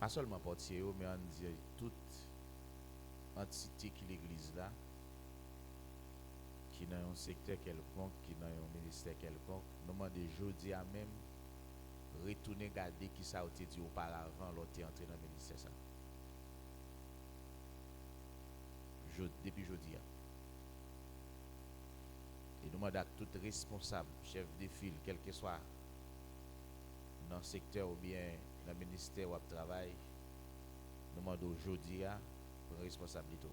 pas seulement portier, mais on dit toute entité qui l'église là, qui dans un secteur quelconque, qui dans un ministère quelconque, nous demandons jeudi à même retourner garder qui ça a été dit auparavant l'autre est entré dans le ministère ça. Depuis jeudi. Et nous demandons à tout responsable, chef de file, quel que soit dans le secteur ou bien dans le ministère ou le travail, nous demandons aujourd'hui à prendre responsabilité.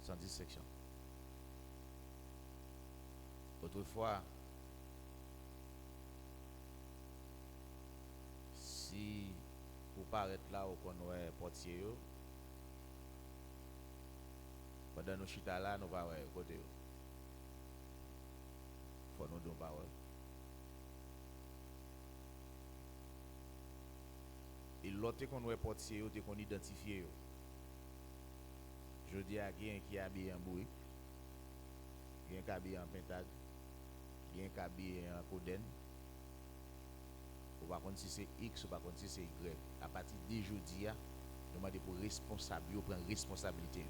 Sans dissection. Autrefois, si vous paraître là ou qu'on est portier, pendant nos chita là, nous ne pouvons pas côté. Il faut nous donner parole. Et l'autre qu'on est portier, c'est qu'on identifie. Je dis à quelqu'un qui est habillé en bourrique, quelqu'un qui est habillé en pentade, quelqu'un qui est habillé en coden, ou pas si c'est X ou pas si c'est Y. À partir de jeudi, nous demandons pour responsable, prendre responsabilité.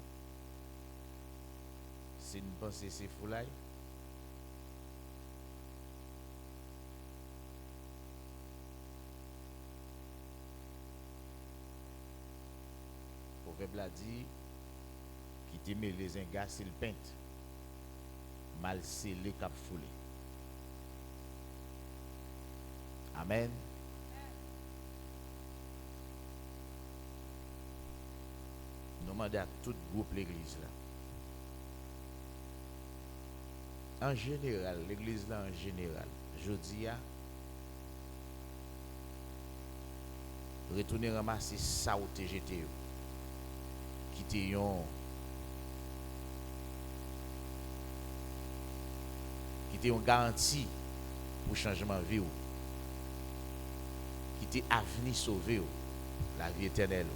Si nous pensons que c'est fou là, le proverbe a dit, qui t'aime les ingas, c'est le peinte, mal scellé cap foulé. Amen. Nous demandons à tout groupe l'église là. En général, l'église là en général, je dis à retourner ramasser ça ou TGT qui t'ayons garantie pour changement de vie, qui t'est avenir sauver la vie éternelle.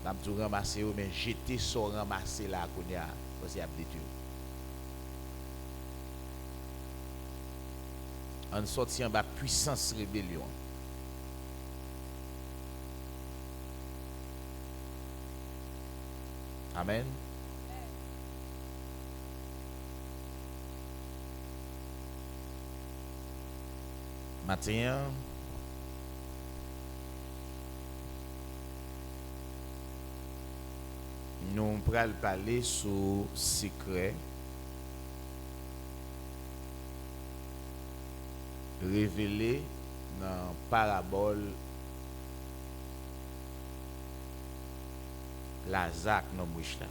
N'a pas ramasser mais jeter sans ramasser là qu'on a parce qu'il y a des dieux. En sortant de la puissance rébellion. Amen. Matin, nous allons parler sur secret révélé dans la parabole Lazare non mouche là.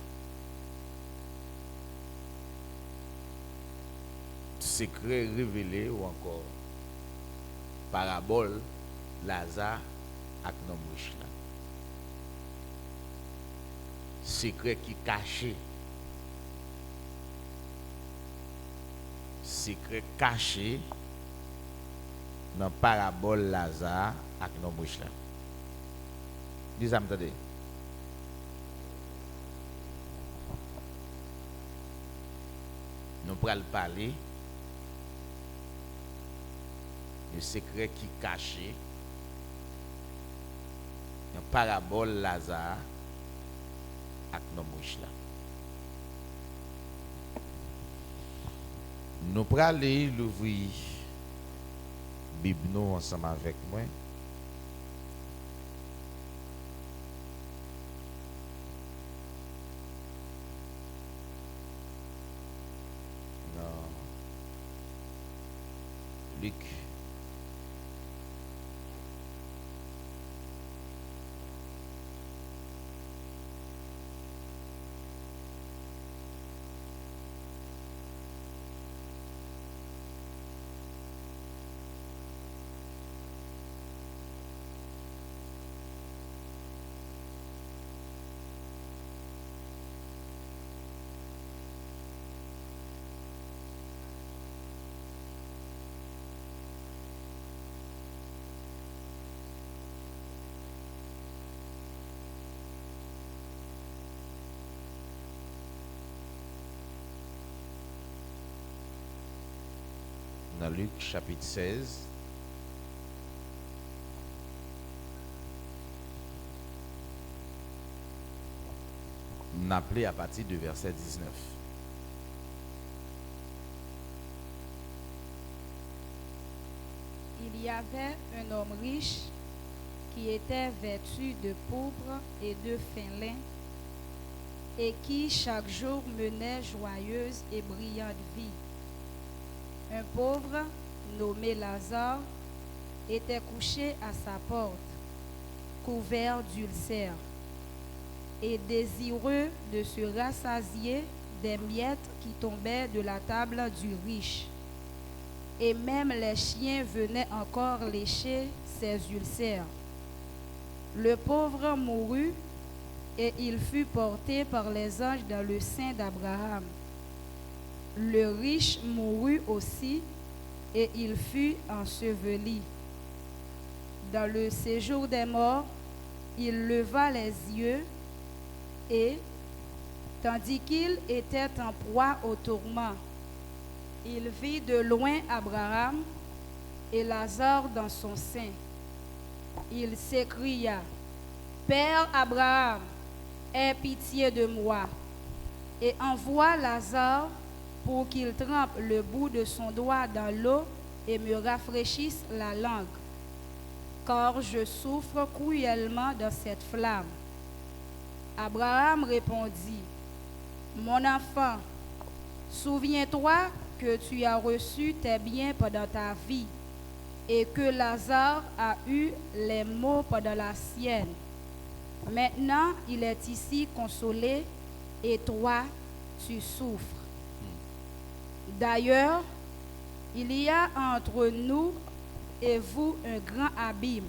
Secret révélé ou encore parabole Lazare ak non mouche là. Secret qui caché. Secret caché dans parabole Lazare ak non mouche là. Dis m'entendez? Nous allons parler de secret qui caché dans parabole Lazare ak non mouche là. Nous allons aller l'ouvrir Bible nous ensemble avec moi. Luc. dans Luc chapitre 16. On appelait à partir du verset 19. Il y avait un homme riche qui était vêtu de pourpre et de fin lin et qui chaque jour menait joyeuse et brillante vie. Un pauvre nommé Lazare était couché à sa porte, couvert d'ulcères et désireux de se rassasier des miettes qui tombaient de la table du riche. Et même les chiens venaient encore lécher ses ulcères. Le pauvre mourut et il fut porté par les anges dans le sein d'Abraham. Le riche mourut aussi et il fut enseveli. Dans le séjour des morts, il leva les yeux et, tandis qu'il était en proie au tourment, il vit de loin Abraham et Lazare dans son sein. Il s'écria, « Père Abraham, aie pitié de moi et envoie Lazare pour qu'il trempe le bout de son doigt dans l'eau et me rafraîchisse la langue, car je souffre cruellement dans cette flamme. » Abraham répondit, « Mon enfant, souviens-toi que tu as reçu tes biens pendant ta vie et que Lazare a eu les maux pendant la sienne. Maintenant, il est ici consolé et toi, tu souffres. D'ailleurs, il y a entre nous et vous un grand abîme,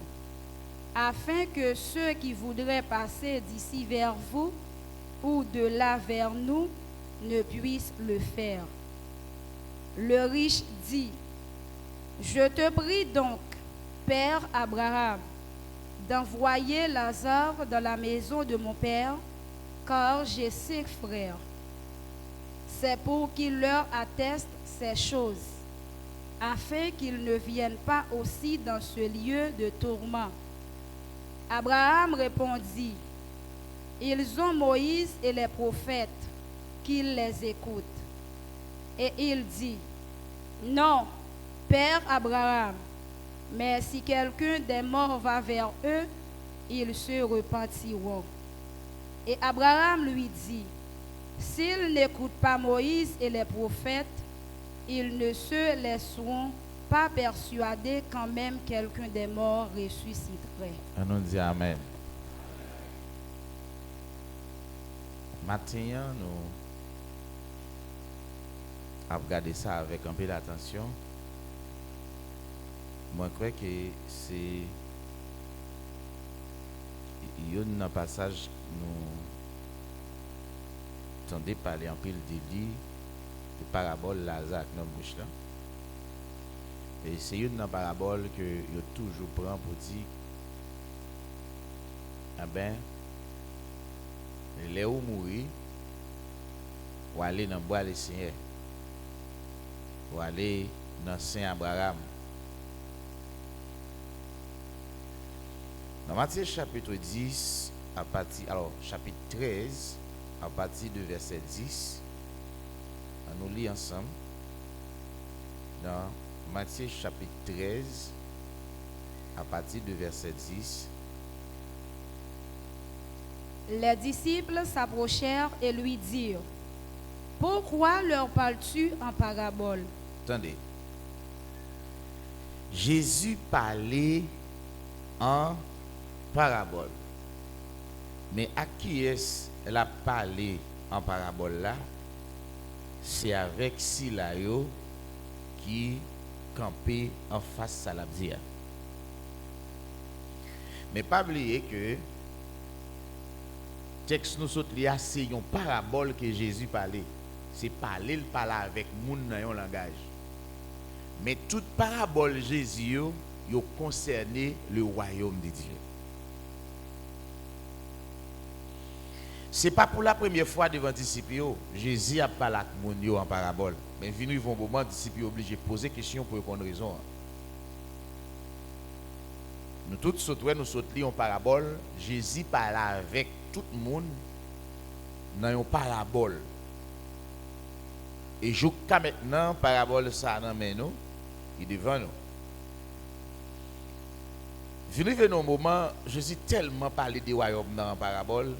afin que ceux qui voudraient passer d'ici vers vous ou de là vers nous ne puissent le faire. » Le riche dit, « Je te prie donc, Père Abraham, d'envoyer Lazare dans la maison de mon père, car j'ai 5 frères. C'est pour qu'il leur atteste ces choses, afin qu'ils ne viennent pas aussi dans ce lieu de tourment. » Abraham répondit, « Ils ont Moïse et les prophètes, qu'ils les écoutent. » Et il dit, « Non, Père Abraham, mais si quelqu'un des morts va vers eux, ils se repentiront. » Et Abraham lui dit, « S'ils n'écoutent pas Moïse et les prophètes, ils ne se laisseront pas persuader quand même quelqu'un des morts ressusciterait. » On dit Amen. Maintenant, nous avons regardé ça avec un peu d'attention. Moi, je crois que c'est un passage nous entendons parler un peu de lui, de parabole Lazare dans la bouche là. Et c'est une parabole que je toujours prend pour dire, eh ben, les où mourir, ou aller dans le bois des Seigneurs, ou aller dans Saint Abraham. Dans Matthieu chapitre 10, chapitre 13, à partir du verset 10, on nous lit ensemble. Dans Matthieu chapitre 13, à partir du verset 10. Les disciples s'approchèrent et lui dirent, « Pourquoi leur parles-tu en parabole? » Attendez. Jésus parlait en parabole. Mais à qui est-ce qu'elle a parlé en parabole là? C'est avec Silayo qui campait en face à la dia. Mais pas oublier que texte nous saute là, c'est une parabole que Jésus parlait. C'est parler, il parle avec moun dans un langage. Mais toute parabole Jésus yo concernait le royaume de Dieu. Ce n'est pas pour la première fois devant les disciples, Jésus a parlé avec les gens en parabole. Mais venu un moment, les disciples sont obligés de poser des questions pour répondre raison. Nous tous nous sautons en parabole. Jésus parle avec tout le monde dans une parabole. Et jusqu'à maintenant, parabole ça dans nous, il est devant nous. Venu un moment, Jésus tellement parlé des royaumes dans la parabole.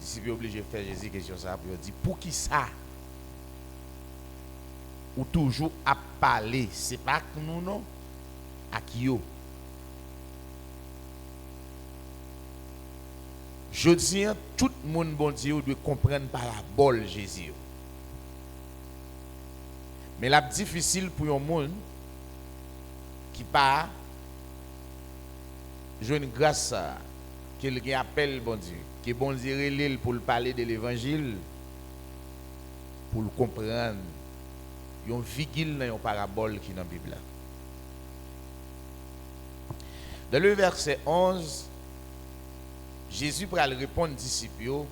Les disciples sont obligés de faire Jésus question ça pour dire pour qui ça? Ou toujours à parler, c'est pas que nous non, à qui yo. Je dis, tout le monde bon Dieu doit comprendre parabole Jésus. Mais la difficile pour un monde qui pas j'ai une grâce quelqu'un appelle bon Dieu, que bon Dieu relève pour parler de l'évangile, pour le comprendre. Il y a une vigile dans une parabole qui est dans la Bible. Dans le verset 11, Jésus va répondre aux disciples. Jésus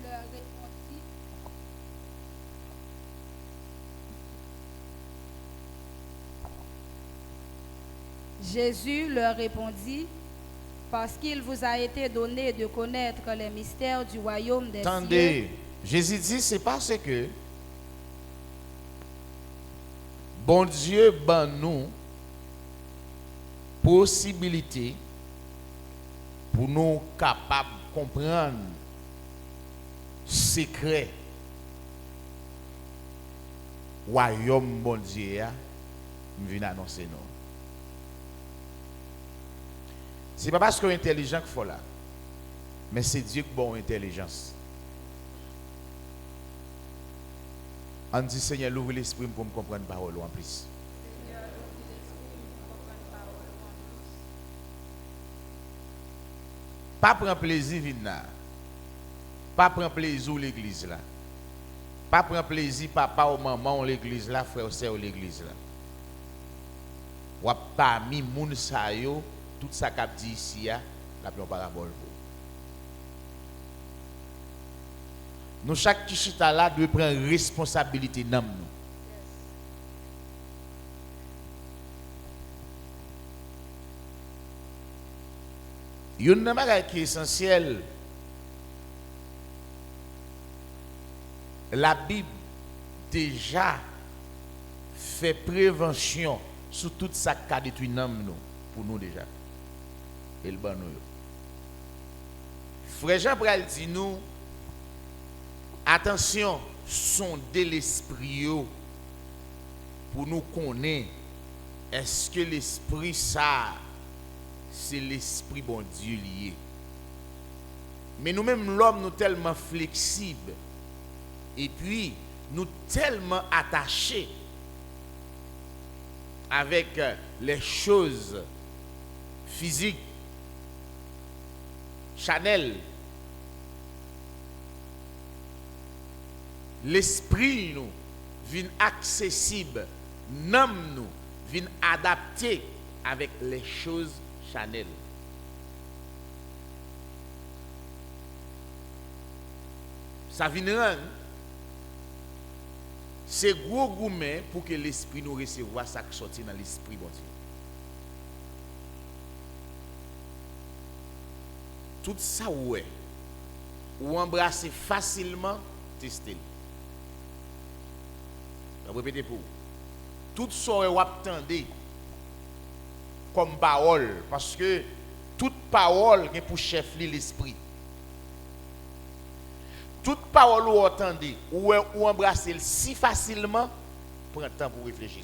leur répondit. Jésus leur répondit, parce qu'il vous a été donné de connaître les mystères du royaume des cieux. Attendez, Jésus dit, c'est parce que bon Dieu ban nous possibilité pour nous capables de comprendre secret royaume bon Dieu nous vient annoncer nous. C'est pas parce qu'on est intelligent qu'il faut là, mais c'est Dieu qui bon intelligence. On dit Seigneur, ouvre l'esprit pour me comprendre la parole en plus. Pas prendre plaisir venir. Pas prendre plaisir l'église là. Pas prendre plaisir papa ou maman ou l'église là, frère ou sœur ou l'église là. Ou parmi moun sa yo, tout ça qu'a dit ici la plus parabole. Nous chaque qui chita là doit prendre responsabilité dans nous. Il y a une chose qui est essentielle. La Bible déjà fait prévention sur tout ça qui a détruit nous pour nous déjà. Et le ban nous. Frère Jean Pral dit nous, attention, sondez l'esprit pour nous connaître. Est-ce que l'esprit ça, c'est l'esprit bon Dieu lié? Mais nous-mêmes, l'homme, nous tellement flexibles. Et puis, nous tellement attachés avec les choses physiques, Chanel. L'esprit nous vient accessible, nomme nous vient adapté avec les choses Chanel. Ça vient rendre c'est gros gourmet pour que l'esprit nous recevoir ça qui sortit dans l'esprit bon Dieu. Tout ça ouais ou embrasser facilement tester. Je vais répéter pour vous. Tout ça vous attendez comme parole parce que toute parole est pour chef l'esprit. Toute parole ou entendez ou embrasser si facilement, prend temps pour réfléchir.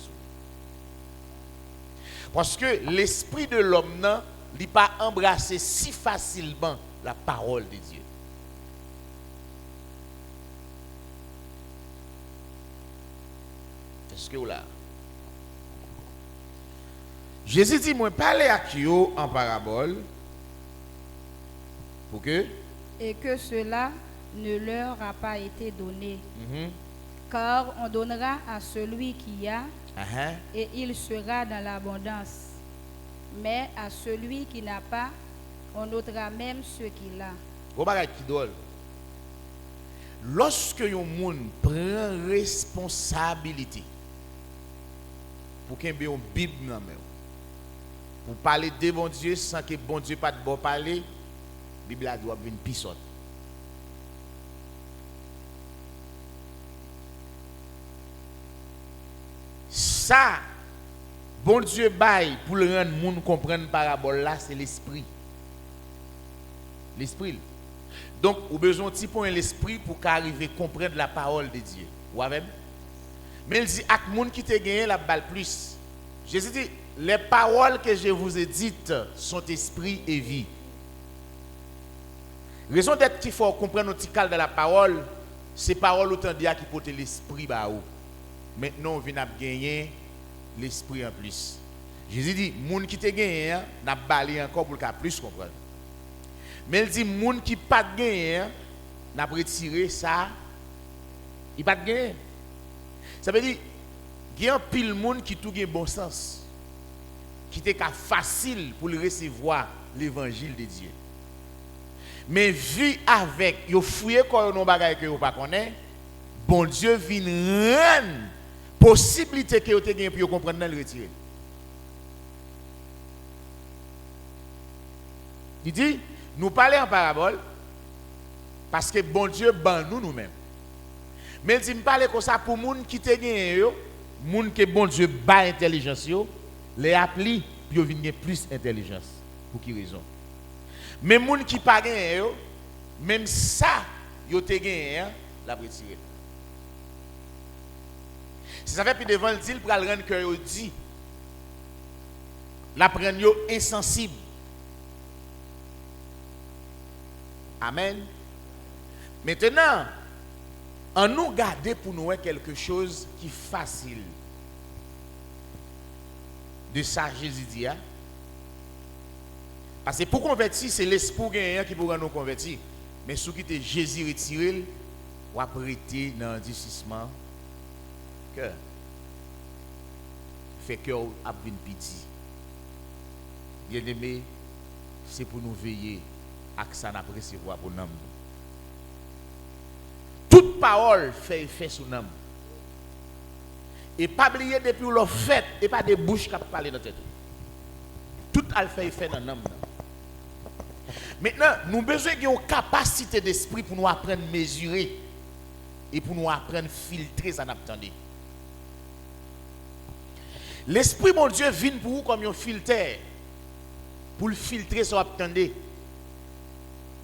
Parce que l'esprit de l'homme n'a pas embrassé si facilement la parole de Dieu. Est-ce que vous là? Jésus dit, moi parler à qui en parabole pour que et que cela ne leur a pas été donné. Car on donnera à celui qui a et il sera dans l'abondance. mais à celui qui n'a pas, on ôtera même ce qu'il a. Gros bagage qui drôle. Lorsque un monde prend responsabilité pour qu'il y ait une Bible dans la main, pour parler de bon Dieu sans que bon Dieu pas de bon parler, la Bible doit venir pissote. Ça, bon Dieu bail pour le rendre monde comprendre parabole là, c'est l'esprit. L'esprit. Donc, vous avez besoin de petit point l'esprit pour qu'arriver à comprendre la parole de Dieu. Vous avez? Mais il dit, à tout le monde qui te gagné la balle plus. Jésus dit, les paroles que je vous ai dites sont esprit et vie. Raison d'être qu'il faut comprendre notre cal de la parole, c'est parole autant dire qui porte l'esprit ba ou. Maintenant, on vient à gagner l'esprit en plus. Jésus dit, monde qui te gagné, n'a balé encore pour le plus comprendre. Mais il dit, moun qui pas de gagné, n'a pas retiré ça, il pas de gagné. Ça veut dire, il y a un pile monde qui tout gagne bon sens, qui était facile pour le recevoir l'évangile de Dieu. Mais vie avec, yo fouillé quoi non bagay que yo pas connaît, bon Dieu vient rendre possibilité que yo te gagne pour comprendre le retirer. Il dit, nous parlons en parabole parce que bon Dieu ban nous-mêmes. Mais il dit, me parle comme ça pour les gens qui te gagné, les gens que bon Dieu bat intelligence, les appli, puis ils viennent plus intelligence. Pour qui raison? Mais les gens qui pas gagné, même ça, ils te gagné, la retirer. Si ça fait puis devant le dit, il pral rendre cœur dit. La prendre insensible. Amen. Maintenant, on nous garde pour nous quelque chose qui est facile. De ça, Jésus dit. Parce que pour convertir, c'est l'esprit qui pourra nous convertir. Mais ce qui est Jésus retiré, ou prêter dans l'endurcissement, cœur. Fait cœur a bien petit. Bien aimé, c'est pour nous veiller. Que ça n'a pas recevoir pour nous. Toute parole fait effet sur nous. Et pas oublier depuis le fait, et pas des bouches qui parlent dans tête. Tout a fait effet dans nous. Maintenant, nous avons besoin d'une capacité d'esprit pour nous apprendre à mesurer et pour nous apprendre à filtrer ça n'attendez. L'esprit mon Dieu vient pour vous comme un filtre pour le filtrer ça attendez.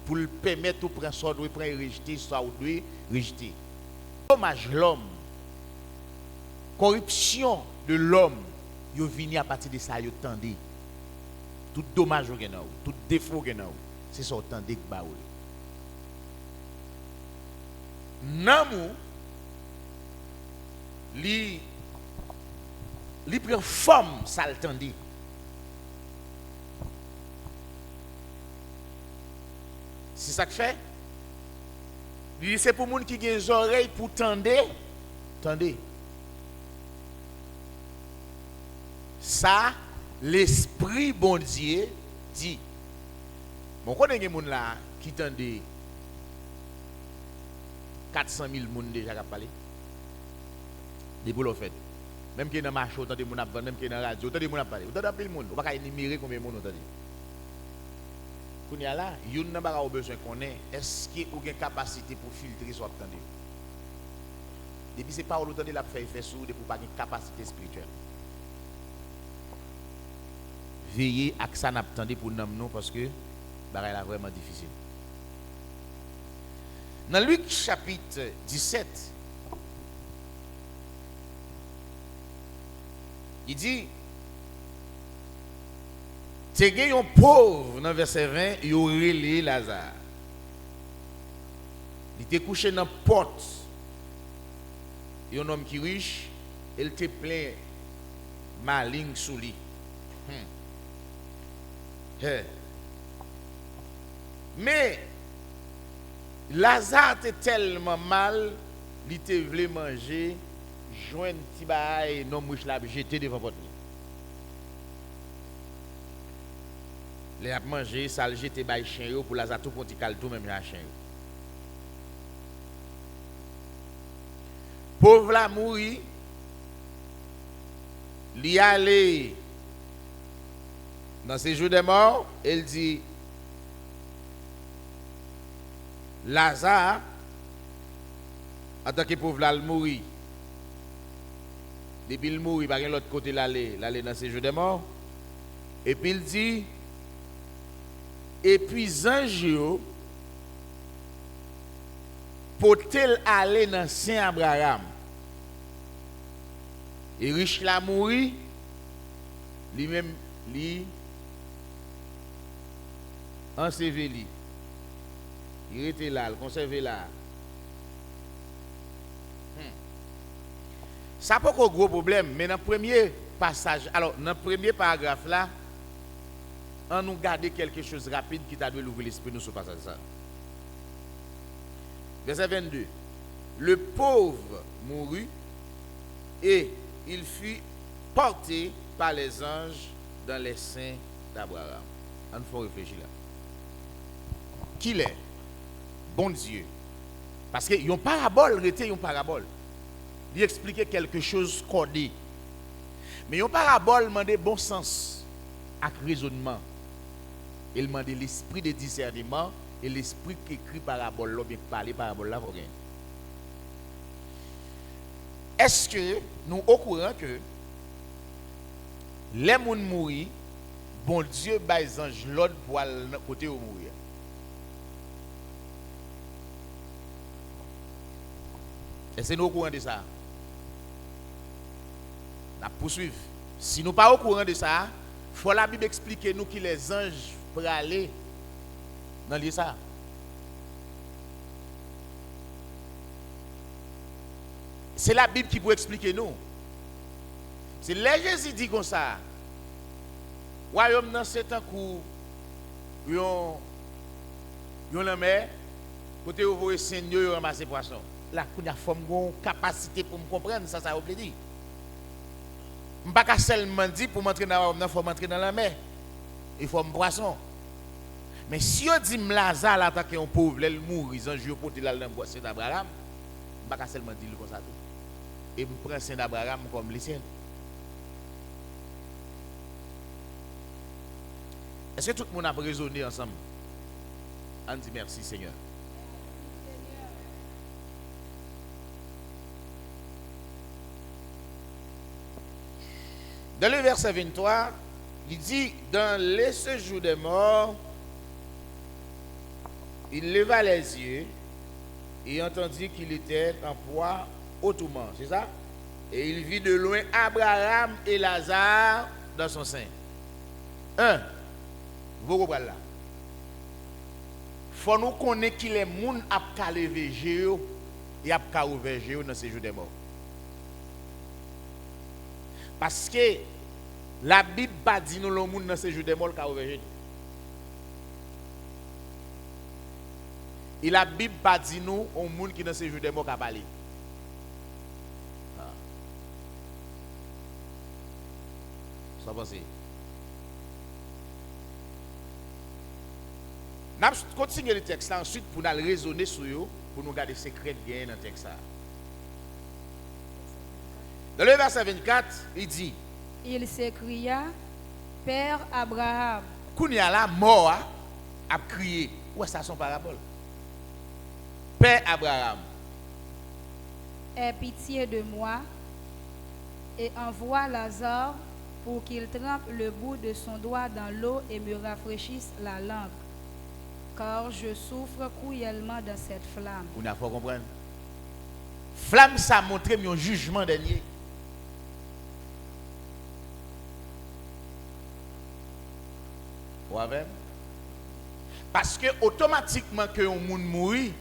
Pour le permettre de prendre ça, de prendre rejeter, ça ou de rejeter. Dommage l'homme, corruption de l'homme, il vient à partir de ça, il tendez. Tout dommage au genau, tout défaut au genau, c'est ça tendez que baoul. Namou, li prend forme, ça le tendez. C'est ça que fait. C'est pour les gens qui ont des oreilles pour tendre. Tendez. Ça, l'esprit bon Dieu dit. Bon, quand il y a des gens là qui tendent 400 000 personnes déjà qui parlé. Des boulots faits. Même qui est dans le marché, autant de gens qui même qui est dans la radio, autant de gens qui parlé. Autant de gens. On ne peut pas énumérer combien de gens ont. Kounya là, yon n'a pas besoin qu'on ait. Est-ce que vous avez une capacité pour filtrer ce que vous attendez? Depuis c'est pas autant de la faire effet sur pour pas une capacité spirituelle. Veillez à que ça n'attendez pour nous parce que c'est vraiment difficile. Dans Luc chapitre 17, il dit c'est qu'il y a un pauvre dans le verset 20, il y aurait Lazare. Il était couché dans la porte. Il y a un homme qui est riche, il était plein maligne sous lui. Mais Lazare était tellement mal, il était voulu manger, joindre un petit bail, non mouche l'a jeté devant votre lit. Les a mangé, ça le jeté by chien yo pour la tout pontical tout même la chien. Pauvre la mouri, li allé dans ses jours de mort, elle dit Lazare en tant que pauvre là, il mourit. Depuis il mourit, par l'autre côté l'aller dans ses jours de mort. Et puis il dit et puis ange pour-il aller dans Saint Abraham. Et riche la mourit, lui-même lui enseveli. Il était là, il conservé là. Ça pas un gros problème, mais dans le premier passage, alors dans le premier paragraphe là, on nous garde quelque chose rapide qui t'a dû l'ouvrir l'esprit nous sur le passage ça. Verset 22. Le pauvre mourut et il fut porté par les anges dans les seins d'Abraham. On faut réfléchir là. Qui est? Bon Dieu. Parce que une parabole était une parabole. Il expliquait quelque chose codé. Mais une parabole demandait bon sens avec raisonnement. Il demandait l'esprit de discernement et l'esprit qui écrit parabole là, bien parler parabole là. Est-ce que nous au courant que les gens mourir, bon Dieu bat les anges l'autre pour aller côté où mourir? Est-ce que nous au courant de ça? On poursuivre. Si nous pas au courant de ça, il faut la Bible expliquer nous qui les anges pour aller dans les ça. C'est la Bible qui peut expliquer nous. C'est les Jésus dit comme ça. Royaume dans c'est un coup yon la mer côté où vous Seigneur ramasser poisson. Là il y a une capacité pour me comprendre ça veut dire. Je ne peux pas seulement dire pour m'entrer dans la faut m'entrer dans la mer. Il faut me poisson. Mais si on dit Lazare là tant qu'un pauvre, il mourit, ils ont joué pour aller dans bois Saint Abraham, je ne peux pas seulement dire comme ça. Et je prends Saint Abraham comme les siens. Est-ce que tout le monde a raisonné ensemble? On dit merci Seigneur. Dans le verset 23, il dit, dans les séjours des morts, il leva les yeux et entendit qu'il était en proie au tourment. C'est ça? Et il vit de loin Abraham et Lazare dans son sein. Vous comprenez là? Il faut nous connaître qu'il est moun a levé Jéo et a ouvert Jéo dans ces jours des morts. Parce que la Bible pas dit nous le monde dans ces jours des morts qui a ouvert Jéo. Et la Bible pas dit nous au monde qui dans ces jours des morts qui a parlé. Ça passe. Nous allons continuer le texte là ensuite pour nous raisonner sur eux, pour nous garder secret bien dans le texte là. Dans le verset 24, il dit il s'écria, Père Abraham. Kounia là, mort, a crié. Où est-ce que ça son parabole? Père Abraham. Aie pitié de moi et envoie Lazare pour qu'il trempe le bout de son doigt dans l'eau et me rafraîchisse la langue. Car je souffre cruellement dans cette flamme. Vous n'avez pas compris? Flamme, ça montre un jugement dernier. Vous avez? Parce que automatiquement que un monde mourit,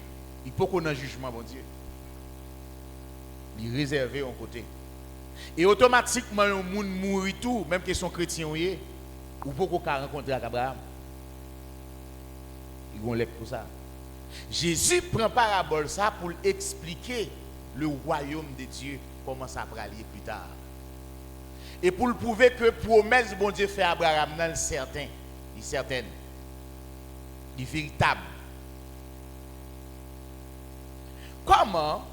il faut qu'on ait un jugement, bon Dieu. Il est réservé en côté. Et automatiquement, un monde mourit tout, même que son chrétien, ou faut qu'on rencontre Abraham. Ils vont l'être pour ça. Jésus prend parabole ça pour expliquer le royaume de Dieu, comment ça va aller plus tard. Et pour le prouver que promesse bon Dieu fait à Abraham, non certain. il est certaine, il est véritable. Comment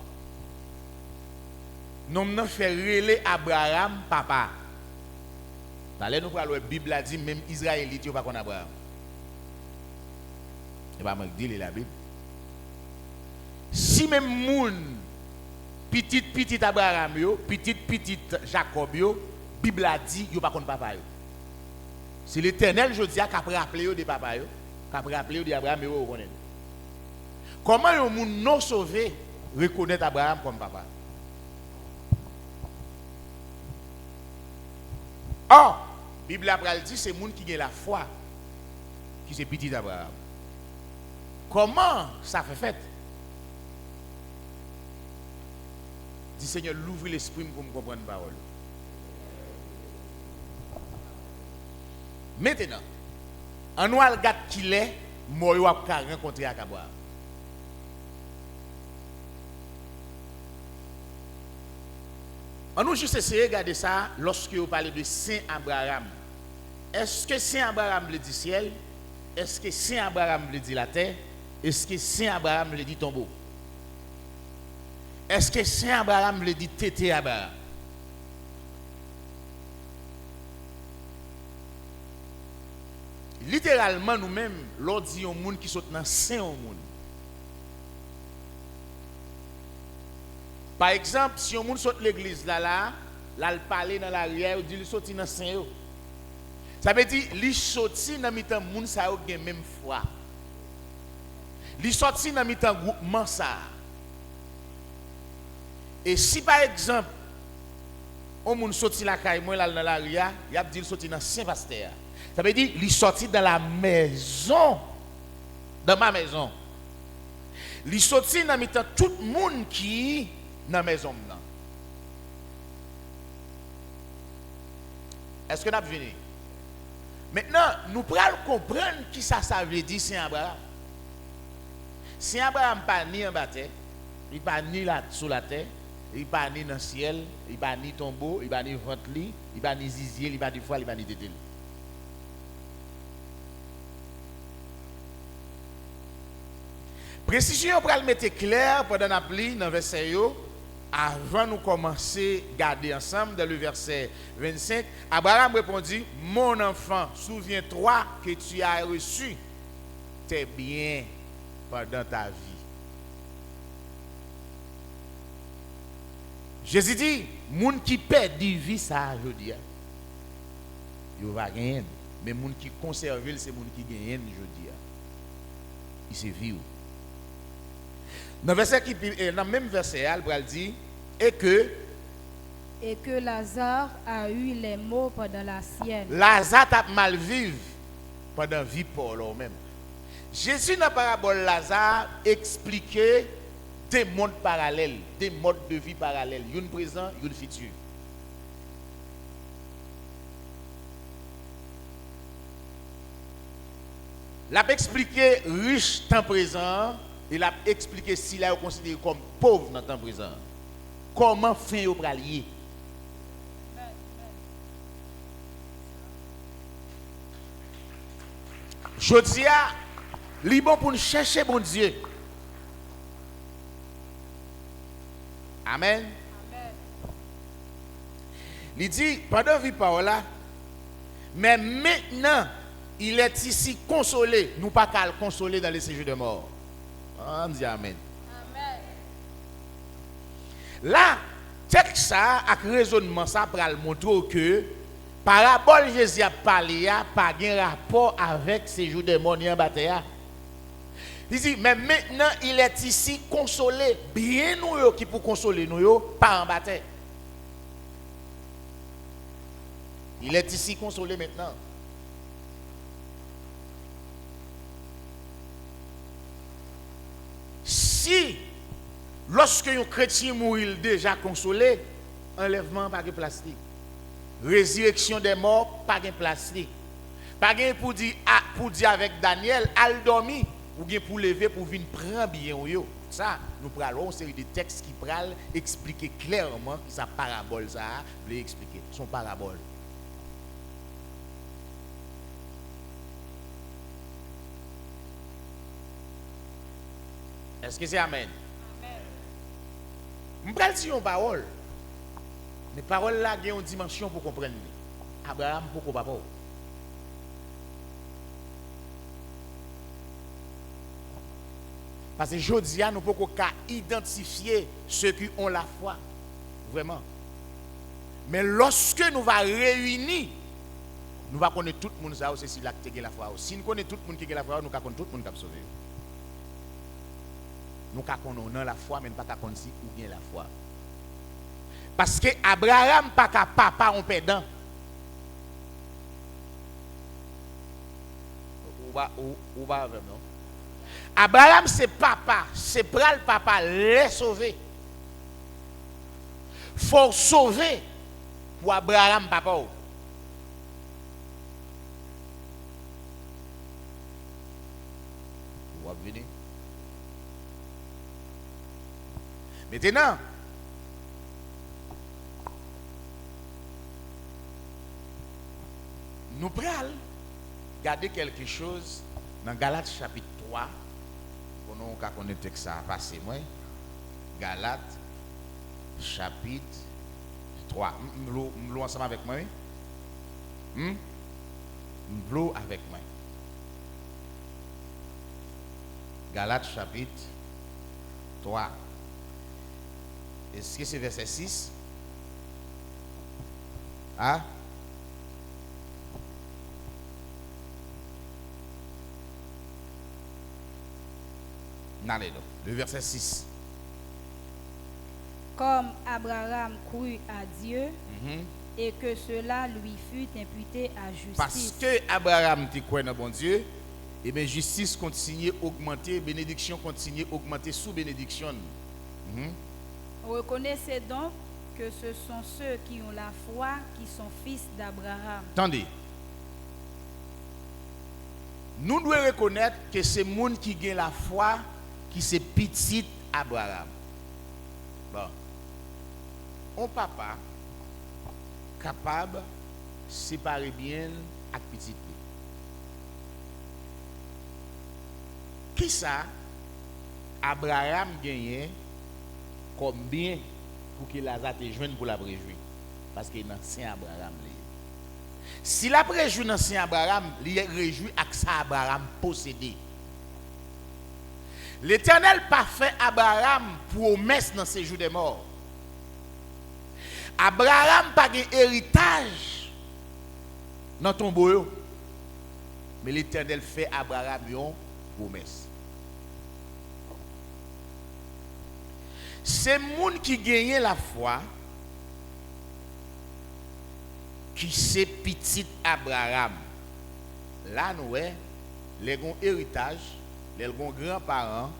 nous nous fait relayer Abraham papa? D'ailleurs, nous parlons de la Bible a dit même Israélite ne pas qu'on Abraham. Et pas moi qui dis la Bible. Si même moun petit Abraham yo, petit Jacob yo, Bible a dit yo pas qu'on papa yo. C'est l'Éternel je dis a qu'après rappeler yo de papa yo, qu'après rappeler yo de Abraham yo connaît. Comment un moun non sauvé reconnaître Abraham comme papa? Or, Bible a dit c'est moun qui a la foi qui c'est petit Abraham. Comment ça fait? Dis Seigneur, l'ouvre l'esprit pour me comprendre la parole. Maintenant, en nous regarde qu'il est, moi je vais rencontrer avec Abraham. On nous juste essayer de regarder ça lorsque vous parlez de Saint Abraham. Est-ce que Saint Abraham le dit ciel? Est-ce que Saint Abraham le dit la terre? Est-ce que Saint Abraham le dit tombeau? Est-ce que Saint Abraham le dit tété Abraham? Littéralement, nous-mêmes, l'on dit au monde qui sont dans Saint au monde. Par exemple, si on saute l'église là, il parle dans l'arrière, il dit qu'il saute dans Saint. Ça veut dire qu'il saute dans le monde qui a la même foi. Il saute dans le groupement ça. Et si par exemple, on sorti la caille, moi dans l'arrière, il a dit qu'il saute dans Saint-Pasteur. Ça veut dire qu'il sorti dans la maison, dans ma maison. Il sorti dans tout le monde qui dans la maison. Est-ce que nous avons venu? Maintenant, nous pourrons comprendre qui ça veut dire Saint Abraham. Saint Abraham n'est pas ni en bas terre, il n'est pas ni là sous la terre, il n'est pas ni dans le ciel, il n'est pas ni tombeau, il n'est pas ni ventre, il n'est pas ni zizier, il n'est pas ni foie, il n'est pas ni tétel. Précision, on va le mettre clair pendant l'appli dans le verset. Avant de commencer à garder ensemble, dans le verset 25, Abraham répondit: mon enfant, souviens-toi que tu as reçu tes biens pendant ta vie. Jésus dit: moun qui perd du vie, ça, je dis, il va gagner. Mais moun qui conserve, c'est moun qui gagne, je dis. Il se vit. Dans le même verset, il dit et que Lazare a eu les maux pendant la sienne. Lazare a mal vivre pendant la vie pour lui-même. Jésus, dans la parabole Lazare, expliquait des mondes parallèles, des modes de vie parallèles, une présent, une futur. Il a expliqué riche temps présent. Il a expliqué s'il est considéré comme pauvre dans le temps présent. Comment fin au bralier? Je dis à bon pour nous chercher bon Dieu. Amen. Il dit, pendant vie par là, mais maintenant, il est ici consolé. Nous pas qu'à le consoler dans les séjours de mort. On dit amen. Amen. Là, texte ça, avec raisonnement, ça pour le montrer que parabole Jésus a parlé, pas de rapport avec ces jours de mort en bataille. Il dit, mais maintenant, il est ici consolé. Bien nous qui pour consoler nous, pas en bataille. Il est ici consolé maintenant. Si, lorsque un chrétien mourit déjà consolé, enlèvement pas de plastique. Résurrection des morts, pas de plastique. Pas de pour dire avec Daniel, al dormi, ou bien pour lever pour venir prendre bien. Ça, nous prenons une série de textes qui prennent expliquer clairement que sa parabole, ça, veut expliquer son parabole. Est-ce que c'est amen? Je vais dire une parole. Mais parole là, il y a une dimension pour comprendre. Abraham, pourquoi papa? Parce que aujourd'hui, nous ne pouvons pas identifier ceux qui ont la foi. Vraiment. Mais lorsque nous allons réunir, nous allons connaître tout le monde, c'est si là qui a la foi. Si nous connaissons tout le monde qui a la foi, nous allons connaître tout le monde qui a sauvé. Nous connaissons la foi, mais nous ne pouvons pas si ou bien la foi. Parce que Abraham pas qu'à papa en pédant. Ou pas avec non? Abraham c'est papa, c'est pral papa les sauver. Faut sauver pour Abraham papa. Vous venez. Maintenant, nous pral garder quelque chose dans Galates chapitre 3. Pour nous connaître le texte ça passé moi. Galates chapitre 3. M'lo ensemble avec moi. M'lo avec moi. Galates chapitre 3. Est-ce que c'est verset 6? Ah? Le verset 6. Comme Abraham crut à Dieu et que cela lui fut imputé à justice. Parce que Abraham te croit dans bon Dieu, et bien justice continue à augmenter, bénédiction continue à augmenter sous bénédiction. Reconnaissez donc que ce sont ceux qui ont la foi qui sont fils d'Abraham. Attendez. Nous devons reconnaître que c'est le monde qui a la foi qui c'est petit Abraham. Bon. Un papa capable de séparer bien avec petit. Qui ça Abraham gagne comme bien pour qu'il a été jeune pour la réjouir? Parce qu'il est ancien Abraham. Si la réjouit ancien Abraham, il réjouit avec ça Abraham possédé. L'Éternel pas fait Abraham promesse dans ses jours de mort. Abraham pas un héritage dans ton boyau. Mais l'Éternel fait Abraham une promesse. C'est monde qui gagne la foi qui c'est petit Abraham. Là nous les gon héritage, les gon grands-parents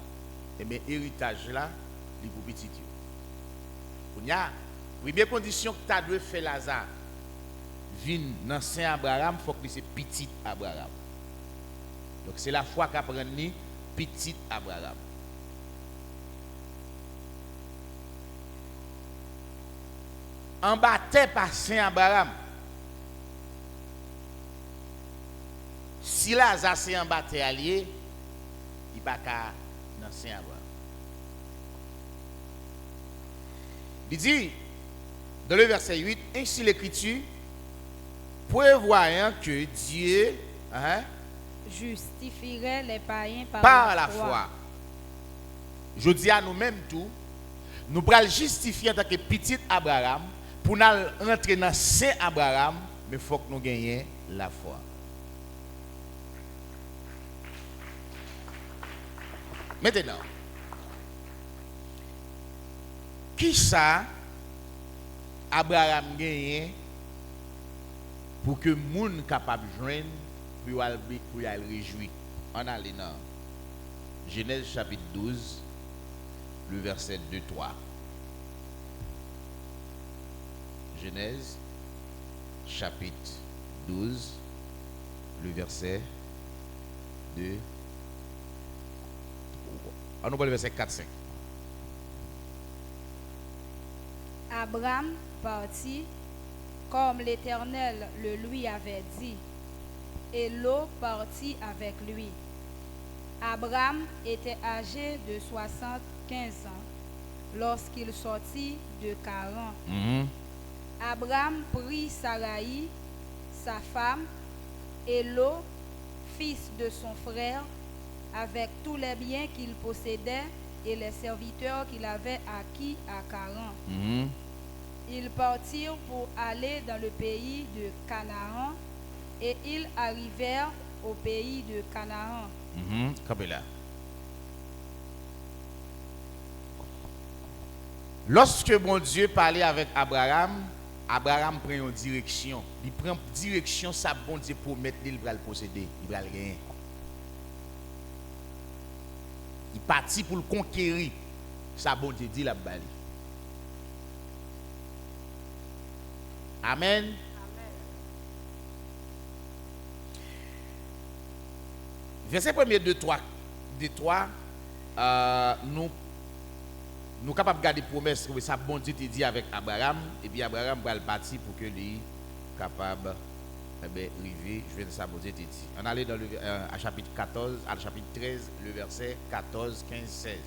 et bien héritage là, li pour petit yo. Kounya, oui bien condition que tu dois faire Lazare. Vin dans Saint Abraham, faut que c'est petit Abraham. Donc c'est la foi qu'a prendre ni petit Abraham. Embatté par Saint Abraham. Si Lazare c'est embatté allié, il va pas dans Saint Abraham. Il dit dans le verset 8, ainsi l'écriture prévoyant que Dieu justifierait les païens par la foi. Je dis à nous-mêmes tout, nous pourrons justifier en tant que petit Abraham pour nous rentrer dans Saint Abraham, mais il faut que nous gagnions la foi. Maintenant, qui ça Abraham gagne pour que les gens capable de joindre pour y réjouir? On a allé dans Genèse chapitre 12, le verset 2-3. Genèse chapitre 12, le verset 2. On nous voit le verset 4-5. Abraham partit comme l'Éternel le lui avait dit, et Lot partit avec lui. Abraham était âgé de 75 ans lorsqu'il sortit de Charan. Abraham prit Saraï, sa femme, et Lot, fils de son frère, avec tous les biens qu'il possédait et les serviteurs qu'il avait acquis à Charan. Ils partirent pour aller dans le pays de Canaan et ils arrivèrent au pays de Canaan. Campez là. Lorsque bon Dieu parlait avec Abraham, Abraham prend une direction. Il prend une direction, ça bon Dieu promet, il va le posséder, il va le gagner. Il partit pour le conquérir. Ça bon Dieu dit la balle. Amen. Verset 1er de 3, nous sommes capables de garder promesse que ça bon Dieu te dit avec Abraham, et puis Abraham va le partir pour que lui capable arriver, je vais dire ça bon Dieu te dit. On allait dans à chapitre 14, à chapitre 13, le verset 14, 15, 16.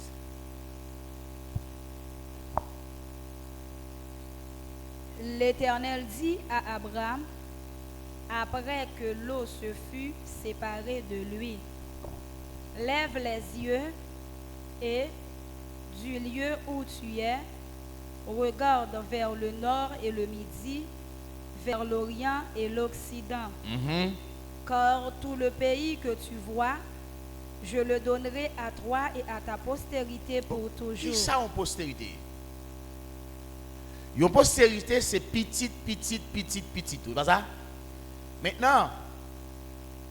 L'Éternel dit à Abraham, après que l'eau se fut séparée de lui, lève les yeux et, du lieu où tu es, regarde vers le nord et le midi, vers l'Orient et l'Occident. Car tout le pays que tu vois, je le donnerai à toi et à ta postérité pour toujours. Qui ça en postérité? Une postérité, c'est petite. C'est pas ça? Maintenant,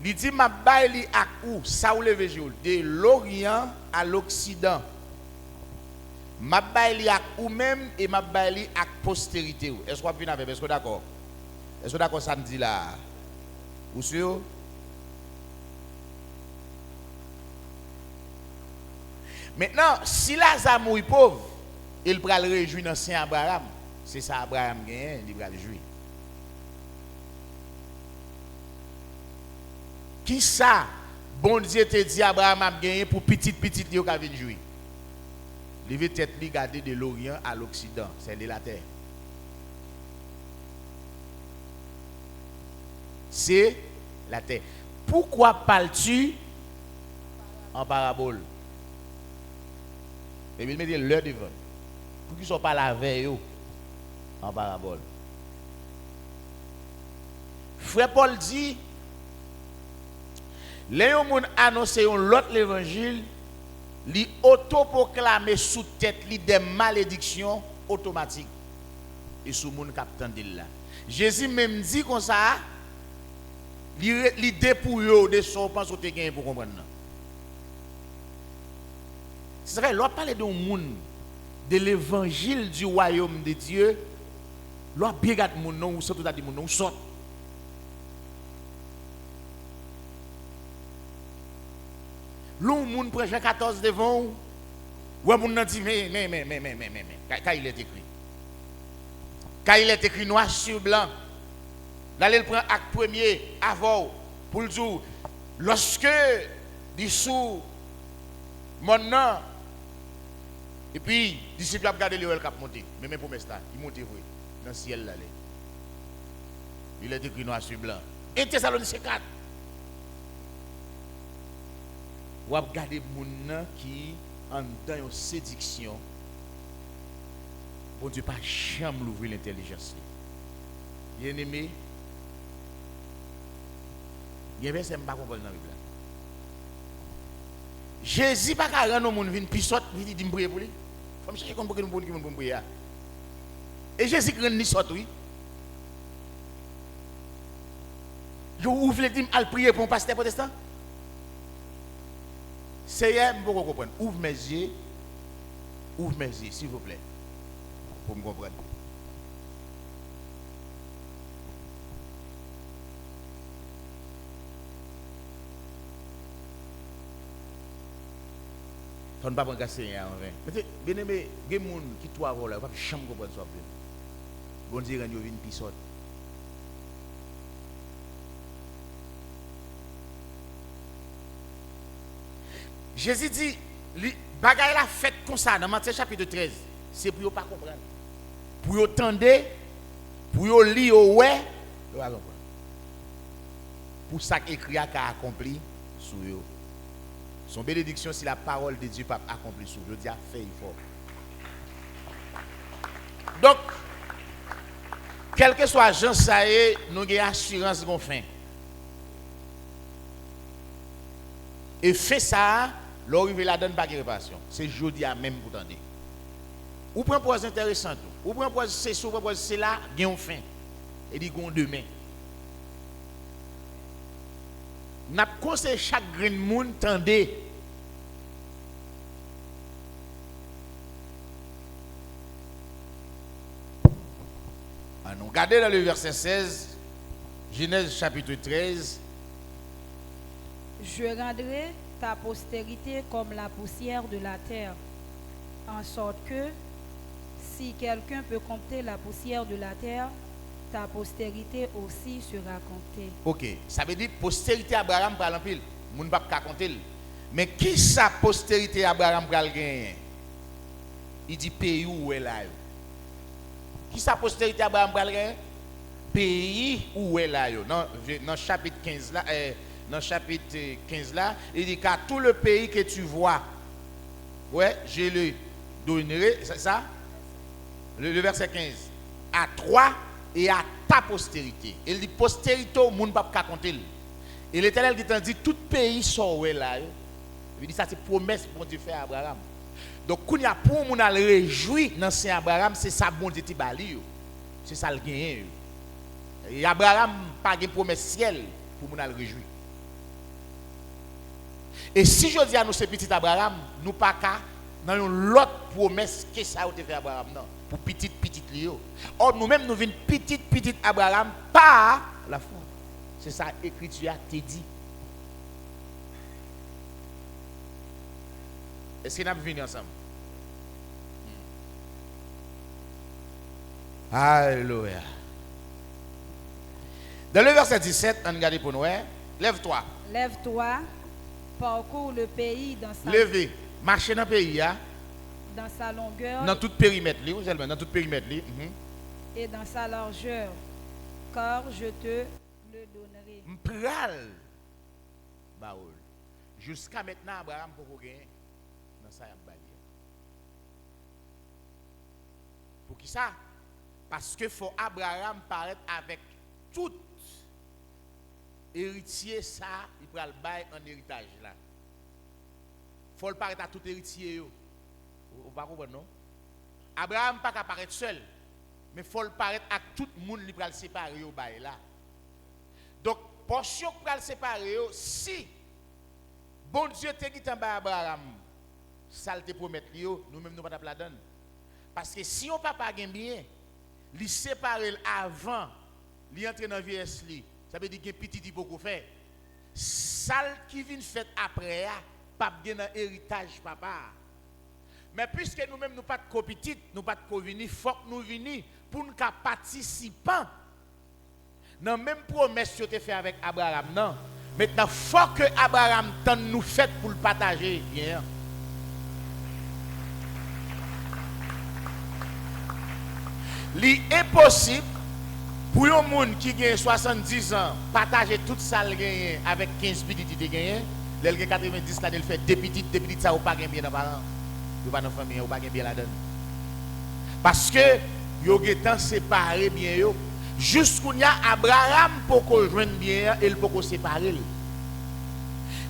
il dit, ma baille à où? Ça ou le végétal? De l'Orient à l'Occident. Ma baille à où même et ma baille à postérité. Est-ce qu'on peut avec? Est-ce que d'accord? Est-ce que d'accord ça me dit là? Ou sûr? Maintenant, si Lazare mouille pauvre, il va le réjouir dans Saint Abraham. C'est ça Abraham gagne, il va le jouir. Qui ça, bon Dieu te dit Abraham a gagné pour petite qui va venir jouir. Lever tête li garder de l'Orient à l'Occident, c'est de la terre. C'est la terre. Pourquoi parles-tu en parabole? Et il me dit l'heure devant. Pour qu'ils ne soient pas la veille en parabole. Frère Paul dit, les gens annoncent l'autre l'évangile, li autoproclamer sous tête li des malédictions automatiques et sous moun captain de là. Jésus même dit comme ça, li dépouille de son pense au te gain pour comprendre. C'est vrai, l'on parle de monde de l'évangile du royaume de Dieu, l'on bien regarde mon nom ou surtout dit mon nom sort. L'on moun prend Jean 14 devant ou moun nan dit mais quand il est écrit. Quand il est écrit noir sur blanc, là il prend acte premier avant pour le jour lorsque dessous mon nom et puis disciple a regardé le cap monter mais même pour mesta il monte vrai dans le ciel là il est écrit noir sur blanc et Thessaloniciens 4 ou regarder moun qui en dans une séduction bon Dieu pas jamais l'ouvrir l'intelligence bien aimé il y a c'est pas comprendre dans la Bible. Jésus pas qu'à rendre monde vinn pisot vinn dit prier pour lui. Faut me chercher comment que nous pour prier. Et Jésus grand ni sort oui. Je ouvre les dire al prier pour un pasteur protestant. C'est pour comprendre. Ouvre mes yeux s'il vous plaît pour me comprendre. On ne peut pas casser en vain. Mais bien aimé, il y a des gens qui sont là, ils ne peuvent pas comprendre ça. Bon Dieu, ils viennent pisot. Jésus dit, bagaille la fête comme ça dans Matthieu chapitre 13, c'est pour ne pas comprendre. Pour vous tendre, pour vous lire, ouais, vous pas comprendre. Pour ça qu'écrit a accompli sur vous. Son bénédiction si la parole de Dieu pas accomplie sur vous. Je dis à faire fort. Donc, quel que soit Jean ça est, nous avons assurance qu'on fait. Et fait ça, l'arrivée la donne pas de réparation. C'est jeudi à même pour tendre. Ou prend pose intéressant, ou prend pose c'est ça, ou prend pose c'est là, gagne fin. Et dit gon demain. N'a conseillé chaque grain de monde tendez. Nous regardez dans le verset 16, Genèse chapitre 13. Je rendrai ta postérité comme la poussière de la terre, en sorte que, si quelqu'un peut compter la poussière de la terre, ta postérité aussi sera comptée. Ok, ça veut dire postérité Abraham pral en pile. Moun pa ka compter. Mais qui sa postérité Abraham pral gagner? Il dit pays où est là. Qui sa postérité Abraham pral gagner? Pays où est là. Dans chapitre 15 là, dans chapitre 15 là, il dit qu'à tout le pays que tu vois, ouais, je le donnerai, c'est ça? Le verset 15. À toi et à ta postérité. Il dit postérité au monde pas compter. Et l'Éternel dit tout pays sort là. Il dit ça c'est promesse bon Dieu fait à Abraham. Donc quand il y a pour moun al réjoui dans Saint Abraham, c'est ça bon Dieu ti bali. C'est ça le gain. Et Abraham pas de promesse ciel pour moun al réjoui. Et si je dis à nous c'est petit Abraham, nous pas qu'à dans l'autre promesse que ça a été fait Abraham non pour petit Léo. Or nous-mêmes nous venons petit Abraham par la foi. C'est ça l'écriture a te dit. Est-ce qu'on a venu ensemble? Alléluia. Dans le verset 17, on regarde pour nous. Lève-toi. Lève-toi, parcours le pays dans sa Levez. Marchez dans le pays. dans sa longueur Dans tout périmètre. Dans tout périmètre. et dans sa largeur, car je te le donnerai. M'pral. Baoul. Jusqu'à maintenant, Abraham pour gagner dans sa bali. Pour qui ça? Parce que faut Abraham paraître avec tout héritier ça, il pral bail en héritage là. Faut le paraître à tout héritier yo. Vous pas comprendre non? Abraham pas qu'à paraître seul, mais faut le paraître à tout le monde qui pral séparer au bail là. Donc portion qui pral séparer yo, si bon Dieu te dit en bas Abraham, ça te promet yo, nous même nous pas la donne. Parce que si on papa gagne bien, li séparer avant, li entrer dans vieillesse li, ça veut dire que petit dit beaucoup fait. Sale qui vient fait après pas bien dans héritage papa. Mais puisque nous-mêmes nous pas de petit, nous pas de venir, faut que nous venions pour nous participer dans même promesse que tu fait avec Abraham non. Maintenant faut que Abraham tente nous fait pour le partager bien. Il est impossible pour un monde qui a 70 ans partager tout ça gagné avec 15 petits qui gagné. L'el 90 là il fait deux petits ça ou pas bien dans parents. Ou pas dans famille ou pas bien la donne. Parce que yo getan séparé bien yo. Jusqu'où y a Abraham pour qu'on joigne bien et il pour qu'on séparer.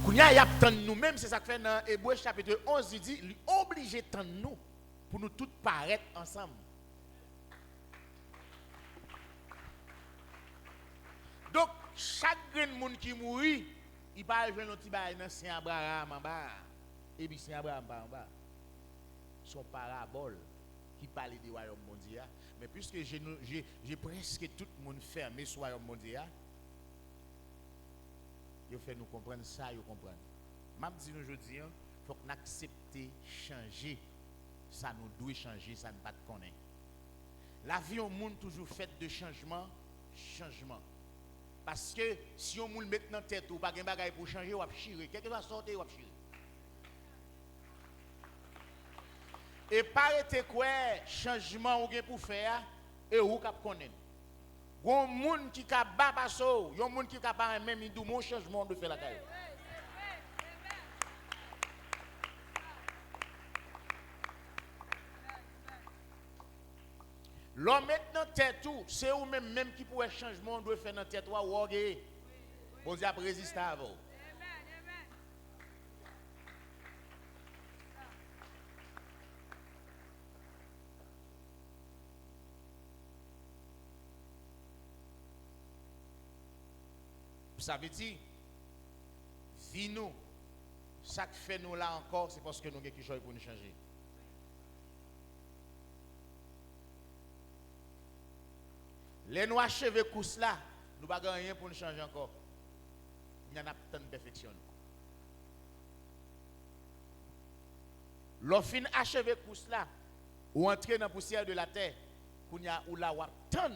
Quand y a nous-mêmes c'est ça que fait dans Hébreux chapitre 11 il dit lui obligé de nous pour nous tous paraître ensemble. Donc, chaque monde qui mourit, il va jouer un petit bail dans Saint Abraham en bas. Et puis Saint Abraham en bas. Son parabole qui parle du royaume mondial. Mais puisque j'ai presque tout le monde fermé sur le royaume mondial, il fait nous comprendre ça, il comprendre. Même si nous aujourd'hui, il faut qu'on accepte changer. Ça nous doit changer, ça ne pas de connaître. La vie au monde toujours faite de changement. Parce que si on met dans tête ou pas de bagaille pour changer, on va chirer. Quelque chose sortir, on va chirer. Et paraît quoi changement ou pour faire et ou cap connaître. Gon moun qui ka babaso, yon moun qui ka pas même idou mon changement de faire la caille. L'homme maintenant tête tout, c'est ou même qui pourrait changement de faire dans tête ou ogé. Bon Dieu a résisté à vous. Ça veut dire, vie nous, ça qui fait nous là encore, c'est parce que nous avons quelque chose pour nous changer. Les nous achevés course là, nous n'avons rien pour nous changer encore. Il y en a tant de perfection. L'offin achevé course là, ou entrer dans la poussière de la terre, ou là, ou tant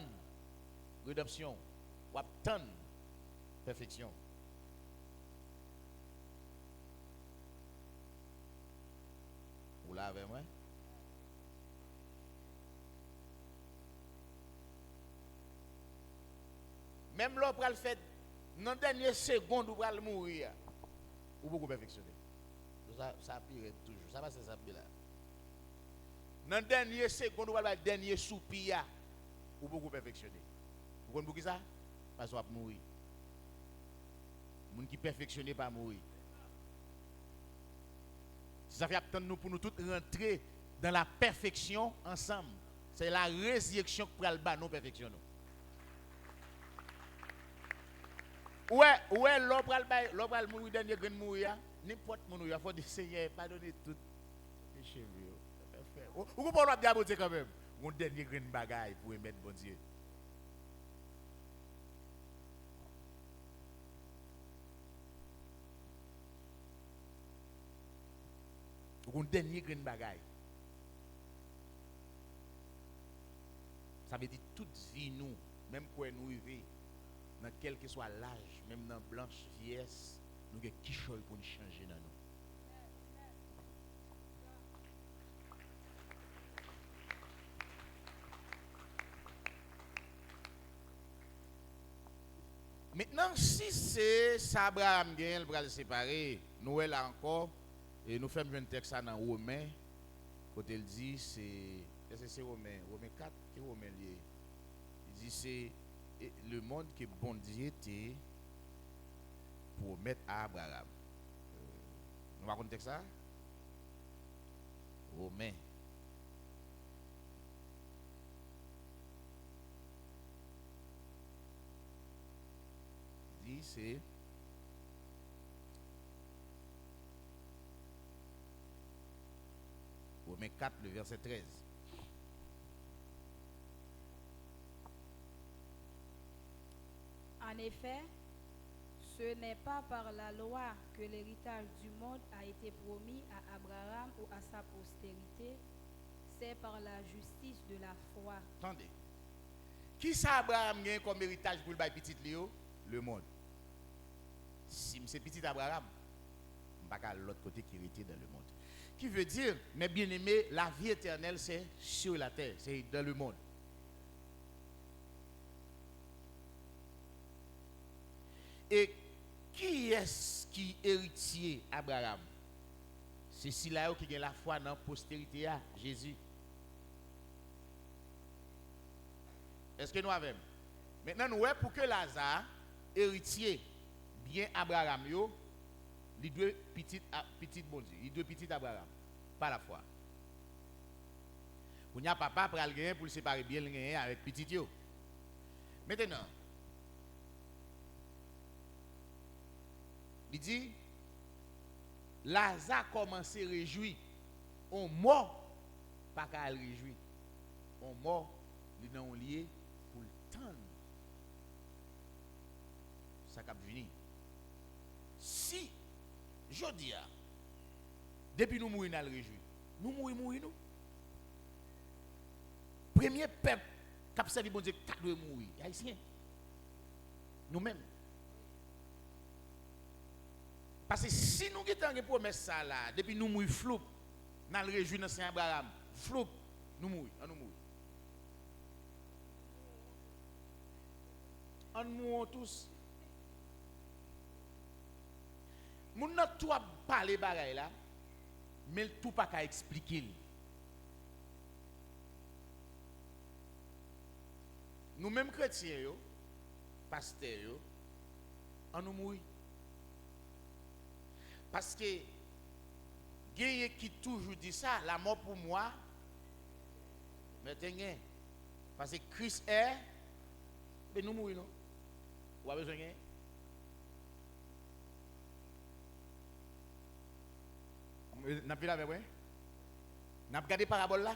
rédemption, ou tant perfection. Vous l'avez moi? Même l'homme le fait dans la dernière seconde où il mourir, ou beaucoup perfectionné. Ça pire toujours. Ça va, ça pire là. Dans la dernière seconde où il le dernier soupir, ou beaucoup perfectionné. Vous comprenez ça? Parce qu'il va mourir. Les gens qui perfectionnent pas mourir. Ça fait attendre nous pour nous tous rentrer dans la perfection ensemble. C'est la résurrection qui prend le bas, nous perfectionnons. Ouais, l'homme va mourir, dernier grain mourir. N'importe mon il faut dire Seigneur, pardonnez tout. Vous comprenez bien quand même. Mon dernier grain de bagaille pour mettre bon Dieu. Mon dernier grain de bagaille. Ça veut dire toute vie nous, même quand nous vivons, dans quel que soit l'âge, même dans blanche vieillesse, nous avons quelque chose pour nous changer dans nous. Maintenant, si c'est ça, Abraham gagne, il va le séparer, nous là encore, et nous faisons un texte dans Romains, quand il dit, c'est Romains 4 et Romains lié. Il dit, c'est le monde que bon Dieu était pour mettre à Abraham. Nous va raconter ça? Romains. Dit c'est Romains 4, le verset 13. En effet, ce n'est pas par la loi que l'héritage du monde a été promis à Abraham ou à sa postérité, c'est par la justice de la foi. Attendez. Qui ça Abraham gagne comme héritage pour le bail petit Léo? Le monde. Si c'est petit Abraham, je ne vais pas l'autre côté qui hérité dans le monde. Qui veut dire, mes bien-aimés, la vie éternelle, c'est sur la terre, c'est dans le monde. Et qui est-ce qui héritier Abraham? C'est celui-là qui a la foi dans la postérité à Jésus. Est-ce que nous avons? Maintenant, nous pour que Lazare, héritier, bien Abraham, il doit petit bon Dieu, il doit petit Abraham, pas la foi. Vous n'avez papa pour le pour le séparer bien le gain avec petit yo. Maintenant, il dit, Lazare commence à réjouir. On mort, pas qu'à le réjouir. On mort, il est lié pour le temps. Ça cap venir. Si, je dis, depuis nous mourir, nous le réjouir. Nous mourir, nous. Premier peuple qui a servi bon Dieu, qui doit mourir. Haïtien. Nous-mêmes. Parce que si nous avons une promesse ça là, depuis nous mourir flou, nous le réjouir dans Saint Abraham, Flop, nous mourir, on nous mourir. On mourra tous. Moun n'a tout à parler bagaille là, mais tout pas qu'à expliquer. Nous mêmes chrétiens yo, pasteurs yo, on nous mourir. Parce que gagne qui toujours dit ça, la mort pour moi, mais t'es parce que Christ est, mais nous mourir non. Ou a besoin de n'a pas la vrai? N'a pas regardé parabole là?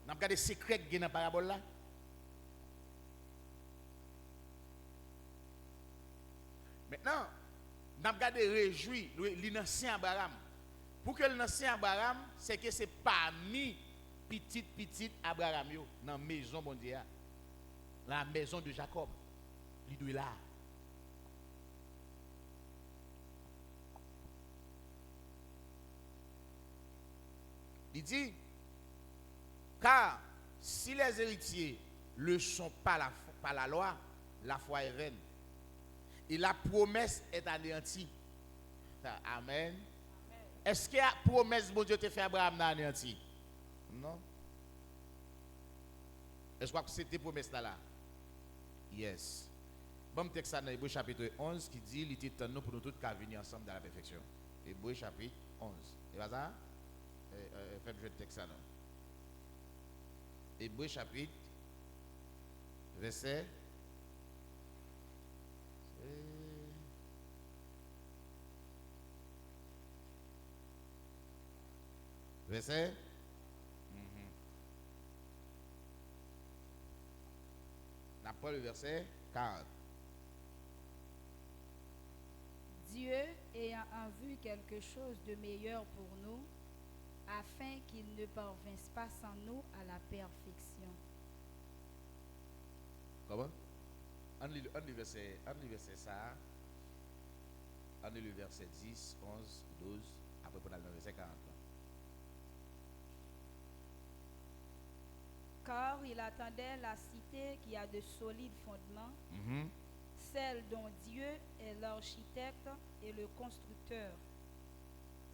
N'a pas regardé secret qui est dans parabole là? Maintenant, n'a pas regardé réjoui l'ancien Abraham. Pour que l'ancien Abraham, c'est que c'est parmi petit Abraham yo dans la maison bon Dieu, la maison de Jacob. Il doit là. Il dit, car si les héritiers ne le sont pas par la loi, la foi est vaine. Et la promesse est anéantie. Amen. Est-ce que la promesse que Dieu t'a fait à Abraham n'a anéanti? Non. Est-ce que c'était promesse là? Yes. Bon texte dans Hébreux chapitre 11 qui dit, il était temps pour nous tous qu'à venir ensemble dans la perfection. Hébreux chapitre 11. Et pas ça? Faites le texte là. Hébreux chapitre verset n'a pas le verset 40. Dieu ayant en vue quelque chose de meilleur pour nous, afin qu'il ne parvinsse pas sans nous à la perfection. Comment? On lit le verset ça. On lit le verset 10, 11, 12. Après, on a le verset 40. Car il attendait la cité qui a de solides fondements, celle dont Dieu est l'architecte et le constructeur.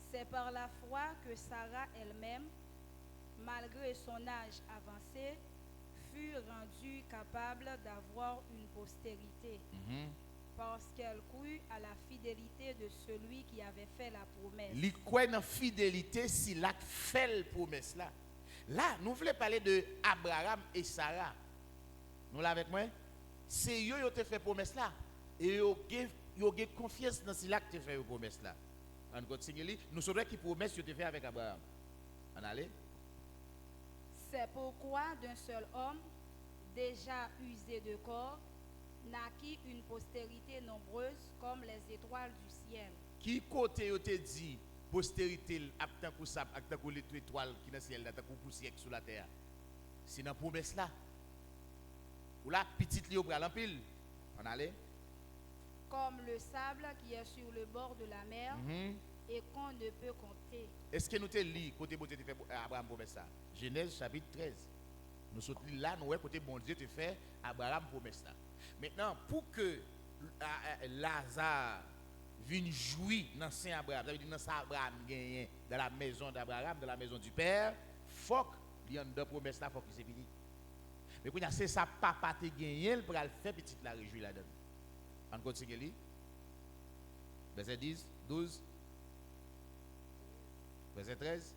C'est par la foi que Sarah elle-même, malgré son âge avancé, fut rendue capable d'avoir une postérité, parce qu'elle crut à la fidélité de celui qui avait fait la promesse. Il croit dans la fidélité si la fait la promesse là. Là, nous voulons parler de Abraham et Sarah. Nous l'avons avec moi? C'est eux qui ont fait la promesse là. Et ils ont confiance dans ce là que tu fait la promesse là. On continue. Nous savons qui promesse que tu fait avec Abraham. On allait? C'est pourquoi d'un seul homme, déjà usé de corps, naquit une postérité nombreuse comme les étoiles du ciel. Qui côté te dit postérité tant que ça, tant que l'étoile qui dans le ciel, tant que poussière sur la terre? C'est dans la promesse là. Ou là, petite li au bras l'empile. On allait? Comme le sable qui est sur le bord de la mer et qu'on ne peut compter. Est-ce que nous te lit côté bon Dieu te fait Abraham promesse ça? Genèse chapitre 13. Nous sommes là, nous voyons côté bon Dieu te fait Abraham promesse ça. Maintenant, pour que Lazare vienne jouir dans Saint Abraham, ça veut dire dans Saint Abraham gagne dans la maison d'Abraham, dans la maison du Père, faut qu'il y ait une promesse là, faut qu'il se fini. Mais quand c'est ça papa te gagné pour le faire petite la réjouir là-dedans. On continue lire. Verset 10, 12. Verset 13.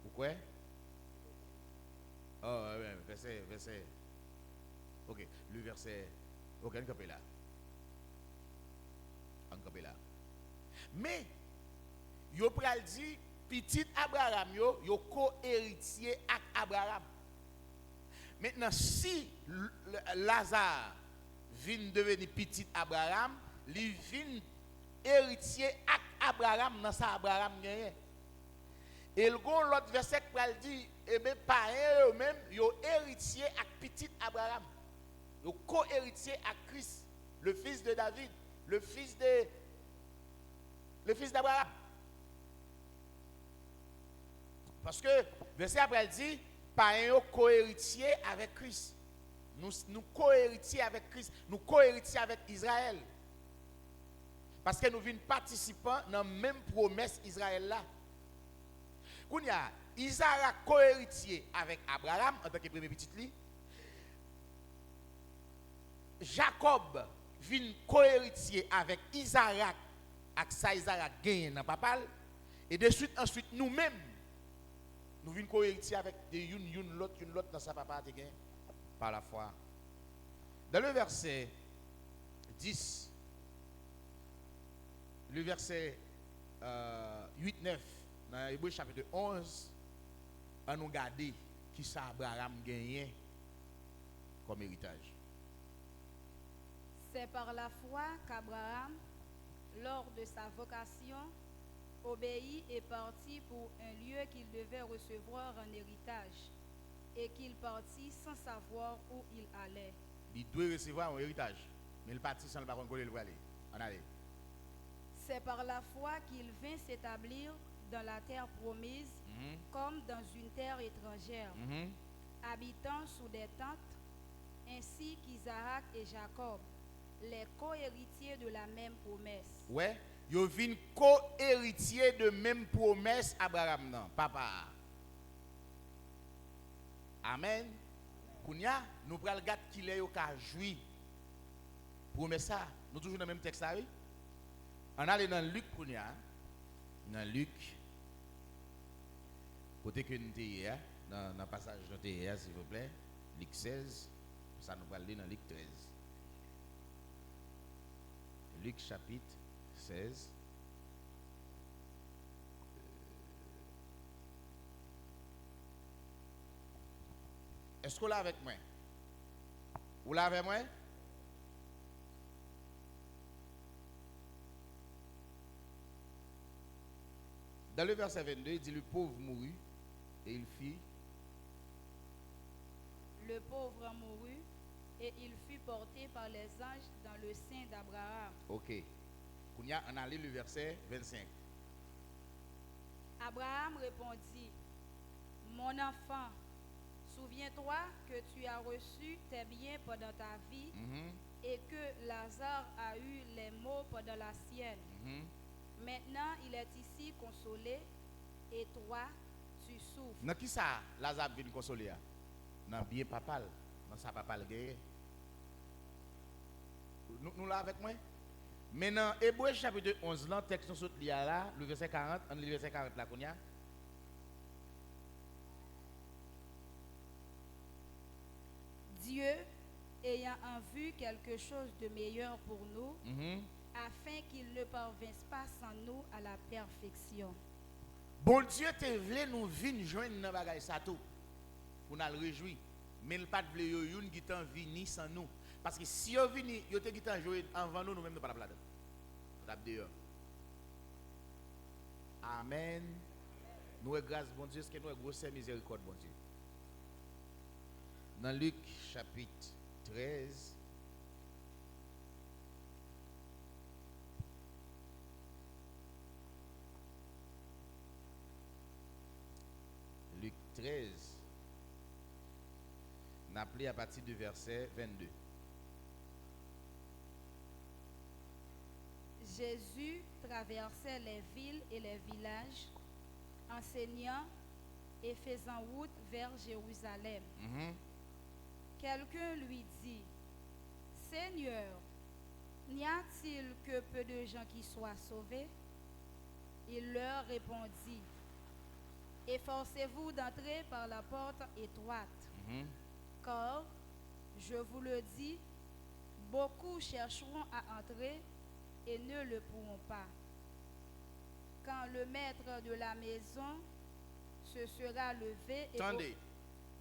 Pourquoi? Oh, verset. Ok, le verset. Ok, on campe là. On campe là. Mais, yo pral dit, petit Abraham yo co-héritier avec Abraham. Maintenant, si Lazare vient devenir petit Abraham, il vient héritier avec Abraham dans ça Abraham gagne. Et l'autre verset qui dit, eh bien, pareil eux-mêmes, ils sont héritiers avec petit Abraham. Ils sont co-héritiers avec Christ, le fils de David, le fils d'Abraham. Parce que verset après elle dit, païens co-héritiers avec Christ. Nous co-héritiers avec Christ, nous co-héritiers avec Israël. Parce que nous venons participants dans la même promesse Israël là. Quand il y a Isaac co-héritier avec Abraham en tant que premier petit lit, Jacob vient co-héritier avec Isaac, avec ça Isaac gagne dans papa, et de suite ensuite nous-mêmes nous venons co-héritier avec une l'autre dans sa papa te gagne par la foi. Dans le verset 10, le verset 8-9 dans Hébreux chapitre 11, on nous garder qui ça Abraham gagne comme héritage. C'est par la foi qu'Abraham, lors de sa vocation, obéit et partit pour un lieu qu'il devait recevoir en héritage, et qu'il partit sans savoir où il allait. Il doit recevoir un héritage, mais il partit sans le baron où il va aller. On allait. C'est par la foi qu'il vint s'établir dans la terre promise, comme dans une terre étrangère, habitant sous des tentes, ainsi qu'Isaac et Jacob, les co-héritiers de la même promesse. Ouais, ils viennent co-héritiers de même promesse Abraham non, papa. Amen. Kounya, nous pral regarder qu'il est au cas joui. Promesse ça, nous toujours dans le même texte là oui. On allait dans Luc Kounya, dans Luc côté que nous hier dans le passage de hier s'il vous plaît, Luc 16, ça nous va aller dans Luc 13. Luc chapitre 16. Est-ce que vous l'avez avec moi? Vous l'avez avec moi? Dans le verset 22, il dit le pauvre mourut et il fit. Le pauvre mourut et il fut porté par les anges dans le sein d'Abraham. Ok. On a lu le verset 25. Abraham répondit, mon enfant, souviens-toi que tu as reçu tes biens pendant ta vie et que Lazare a eu les maux pendant la sienne. Maintenant, il est ici consolé et toi, tu souffres. Dans qui ça, Lazare vient consoler? Dans bien papal, dans sa papal guerre. Nous là avec moi? Maintenant, Hébreux chapitre 11, là, texte nous là, le verset 40, on lit le verset 40 là, qu'on y a. Dieu, ayant en vue quelque chose de meilleur pour nous, afin qu'il ne parvinsse pas sans nous à la perfection. Bon Dieu te voulait nous venir joindre dans bagay ça tout pour nous le réjouir, mais il pas voulait yo une qui t'en vini sans nous parce que si yo vini yo te qui t'en jouer avant nous même nous pas la place. Dehors. Amen. Nous est grâce bon Dieu, ce que nous est grosse miséricorde bon Dieu. Dans Luc chapitre 13 Luc 13 on appelé à partir du verset 22. Jésus traversait les villes et les villages, enseignant et faisant route vers Jérusalem. Quelqu'un lui dit, Seigneur, n'y a-t-il que peu de gens qui soient sauvés? Il leur répondit, efforcez-vous d'entrer par la porte étroite, car, je vous le dis, beaucoup chercheront à entrer et ne le pourront pas. Quand le maître de la maison se sera levé et... Attendez,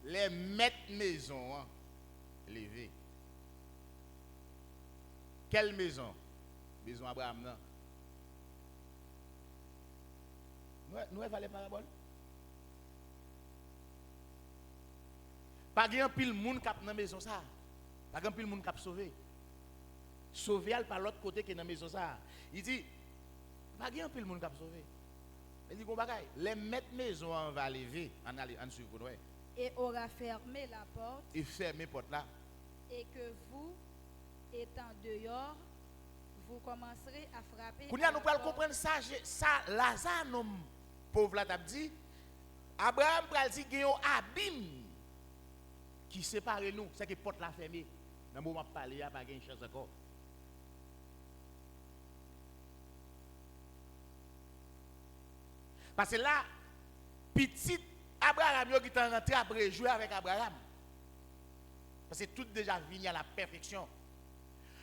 les maîtres maison, hein, levés. Quelle maison? Maison Abraham, non? Nous avons les paraboles. Pas grand pile monde qui a dans la maison ça. Pas grand pile monde qui a sauvé. Sauvé par l'autre côté qui est dans la maison ça. Il dit, pas grand pile monde qui a sauvé. Il dit, les maîtres maison on va lever, on aller en suivre. et aura fermé la porte, et fermer porte là. et que vous, étant dehors, vous commencerez à frapper. Kounya à nous la pral porte. comprendre ça, ça Lazare nom pauvre là t'a dit Abraham pral dit gen yon abîme qui sépare nous, c'est que porte la fermée. Dans moment parler a pas gen chance encore. Parce que là petit Abraham yo qui t'en rentré après jouer avec Abraham. Parce que tout déjà venu à la perfection.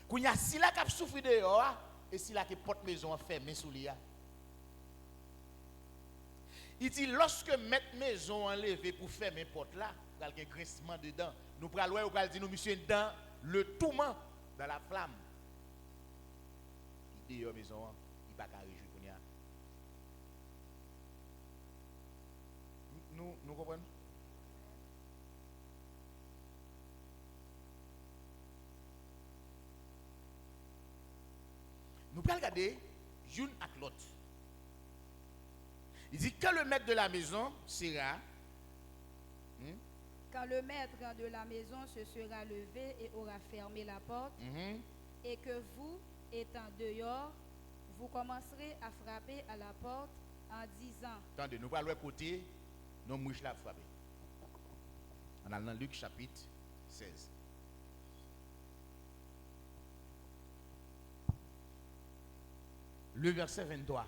Kounya si la cap souffrir dehors et si la qui porte maison fermée sous lui. Il dit lorsque mettre maison enlevé pour fermer porte là, il y a un grincement dedans. Nous prenons ou pral dire nous monsieur dans le tourment dans la flamme. Il dehors maison, il pas qu'à réjouir kounya. Nous comprenons? Nous pouvons regarder l'une avec l'autre. Il dit quand le maître de la maison sera. Quand le maître de la maison se sera levé et aura fermé la porte, et que vous, étant dehors, vous commencerez à frapper à la porte en disant. Attendez, nous allons côté, nous mouches la frapper. On a dans Luc chapitre 16. Le verset 23.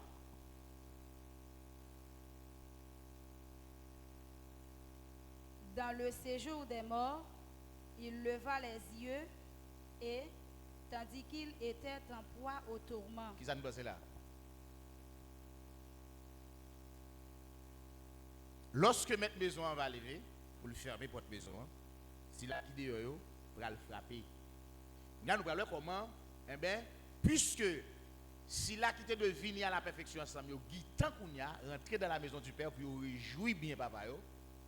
Dans le séjour des morts, il leva les yeux et, tandis qu'il était en proie au tourment, Qui ça nous passe là? Lorsque maître maison va lever, pour le fermer porte maison, si la qui dehors, pour le frapper. Nous allons voir comment, eh bien, puisque si la qui était de venir à la perfection ensemble, il tant qu'on y a rentré dans la maison du Père, puis il réjouit bien papa,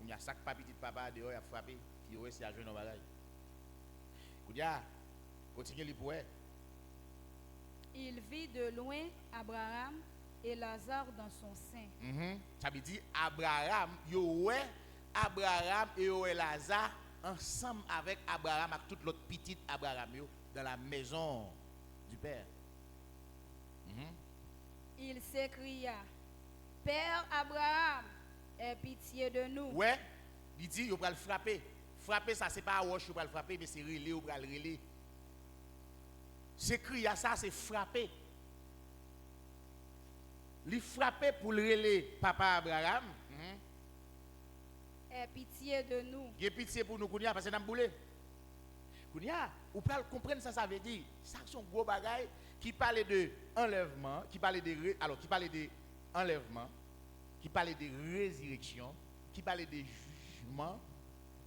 il y a sac papi petit papa dehors, il a frappé, puis il a joué dans le bagage. Il a continué les poètes. il vit de loin Abraham et Lazare dans son sein. Ça veut dire Abraham, Abraham et Lazare ensemble avec Abraham, avec toute l'autre petite Abraham dans la maison du Père. Il s'écria, Père Abraham, aie pitié de nous. Ouais, il dit, il va le frapper. Frapper, ça, c'est pas à wash, il va le frapper, mais c'est relais, il va le relais. C'est crier ça, c'est frapper. Il frapper pour le relais, papa Abraham. Aie pitié de nous. Il a pitié pour nous, Kounia, parce que nous avons boulé. Kounia, vous pouvez comprendre ça, ça veut dire. Ça, c'est un gros bagage qui parle de enlèvement, qui parle de enlèvement, qui parle de résurrection, qui parle de jugement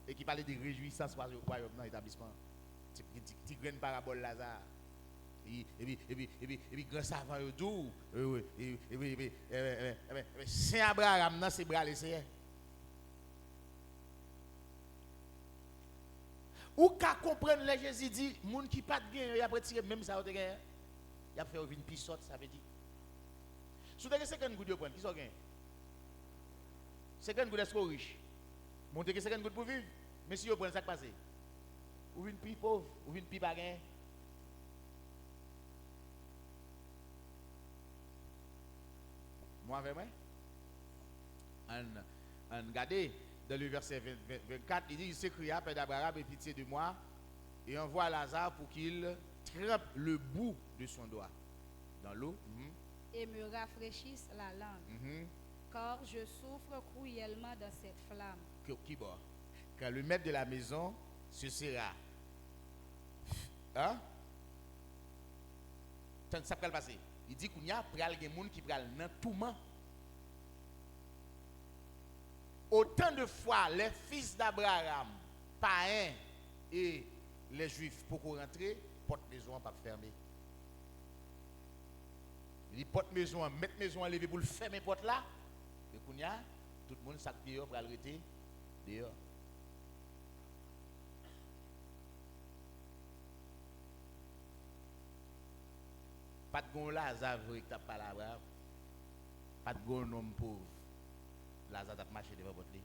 et qui parle de réjouissance pour le royaume dans l'établissement. Petit grain parabole Lazare. Et puis grand savant tout. Saint Abraham dans ses bras laissés. Ou qu'à comprendre les Jésus dit, moun qui pas de gain, il a retiré même ça il a fait une pisote, ça veut dire. Si vous avez 50 gouttes de prendre, qui sont gain? 50 gouttes est-ce qu'on riche? Montez que 50 gouttes pour vivre. Mais si vous prenez ça qui passe, ou une plus pauvre, ou une plus pas gain. Moi avec moi? On regarde dans le verset 24, il dit, il s'écria, Père d'Abraham, aie pitié de moi, et envoie Lazare pour qu'il trempe le bout de son doigt dans l'eau. Et me rafraîchisse la langue, car je souffre cruellement dans cette flamme. Qui boit? Quand le maître de la maison se sera. Hein? Ça peut le passer. Il dit qu'il y a des gens qui prennent dans tout le monde. Autant de fois, les fils d'Abraham, païens et les juifs, pour rentrer, porte maison pas fermée. Il dit porte maison, mettre maison enlevée pour le fermer porte là. Et kounya, tout le monde sac dehors pour arrêter dehors. Pas de gon Lazare vrai que t'as pas Abraham. Pas de gon homme pauvre. Lazare t'a marché devant votre lit.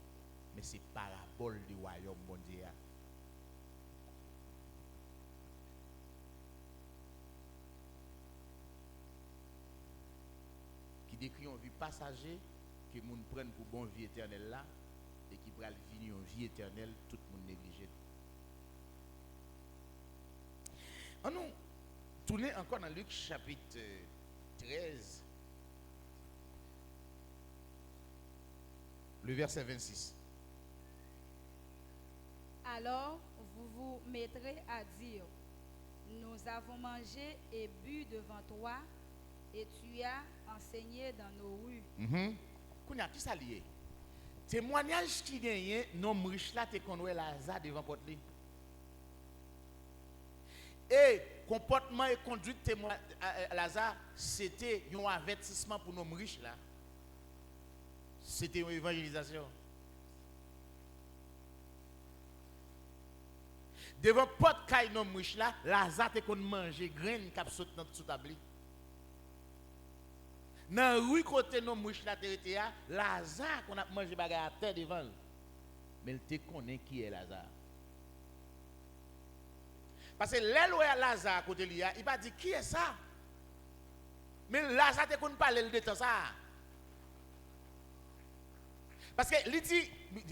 mais c'est parabole du royaume bon Dieu. Qui décrit une vie passager que moun prennent pour bonne vie éternelle là et qui pral venir une vie éternelle tout le monde négligé. On nous tourner encore dans Luc chapitre 13 le verset 26. Alors vous vous mettrez à dire, nous avons mangé et bu devant toi, et tu as enseigné dans nos rues. Kounya, qui ça lié? Témoignage qui gagne, non riche là, te konwe Lazare devant porte li. Et comportement et conduite de Lazare, c'était un avertissement pour nos riches là. C'était une évangélisation. Devant porte caille nos riches là, Lazare te kon manger graine cap saute dans sous table. Dans rue côté nos riches là terre Lazare qu'on a mangé bagarre à terre devant. Mais il te connaît qui est Lazare. Parce que l'elle Lazare côté lui, il va dire qui est ça? Mais Lazare te connaît pas de temps ça. Parce que il dit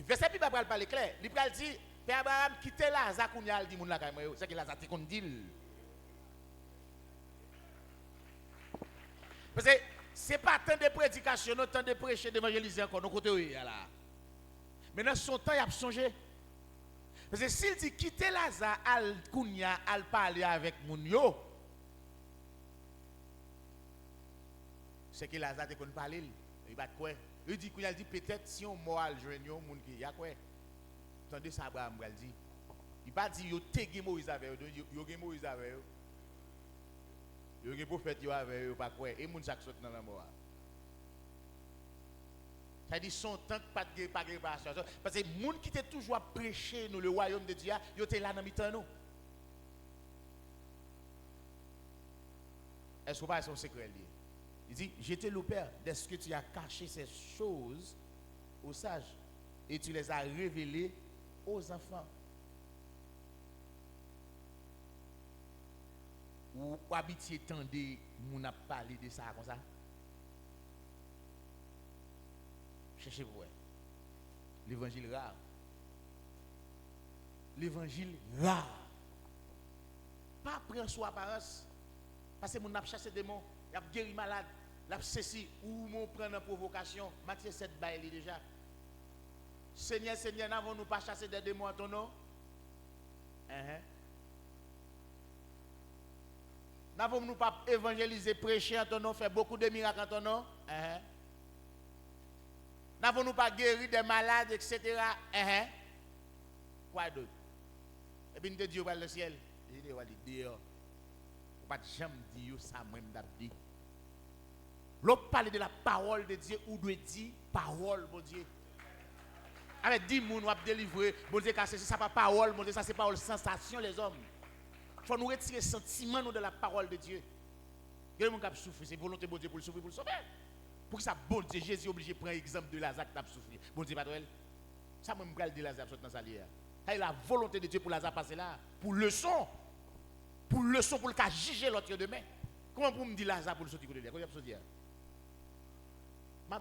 verset puis pas parler clair, il va dire Père Abraham quitte Lazare qu'on y a dit moun la caille, c'est que Lazare te connaît dit. Parce que c'est pas tant de prédication, tant de prêcher, d'évangéliser encore, nos côtés là. Maintenant, son temps, il a changé. Parce que s'il dit quitter Lazare, al kounya, al parler avec moun yo, c'est que Lazare te connaît parler, il va quoi? Il dit kounya, il dit peut-être si on moral joindre yo moun qui y a quoi? Tandis ça Abraham va dire. Il pas dit yo te gen Moïse avec yo gen Moïse avec yo. Yo gen prophète yo avec yo pas quoi et moun sak saute dans la mort. Ça dit son temps pas de passion parce que moun qui était toujours prêcher nous le royaume de Dieu, yo était là dans mi-temps nous. Est-ce que pas son secret lié? Il dit j'étais le père dès que tu as caché ces choses aux sages et tu les as révélées aux enfants. Ou habitié tendez moun a parlé de ça comme ça. Cherchez-vous. L'évangile rare. L'évangile rare. Pas prendre sous apparence. Parce que moun a chassé des démons, il a guéri malade, il a ceci ou mon prendre en provocation. Matthieu 7 bail déjà. Seigneur, Seigneur, n'avons-nous pas chassé des démons en ton nom? N'avons-nous pas évangélisé, prêché en ton nom, fait beaucoup de miracles en ton nom? N'avons-nous pas guéri des malades, etc.? Quoi d'autre? Et puis nous te disons dans le ciel. Je dis, dehors. Pas jamais dire ça, moi-même d'abdi. L'autre parle de la parole de Dieu, ou doit dire parole, mon Dieu. Avec 10 moun, on va délivrer. Bon Dieu, c'est ça pas parole, mon Dieu, ça c'est parole sensation, les hommes. Il faut nous retirer le sentiment de la parole de Dieu. Il y a des gens qui souffrent, c'est volonté de Dieu pour le souffrir, pour le sauver. Pour que ça, bon Dieu, Jésus est obligé de prendre l'exemple de Lazare qui a souffert. Bon Dieu, pas de ça, moi, je vais dire Lazare dans sa lière. C'est la volonté de Dieu pour Lazare passer là. Pour leçon. Pour leçon, pour le cas juger l'autre demain. Comment pour me dire Lazare pour le sortir de là? Comment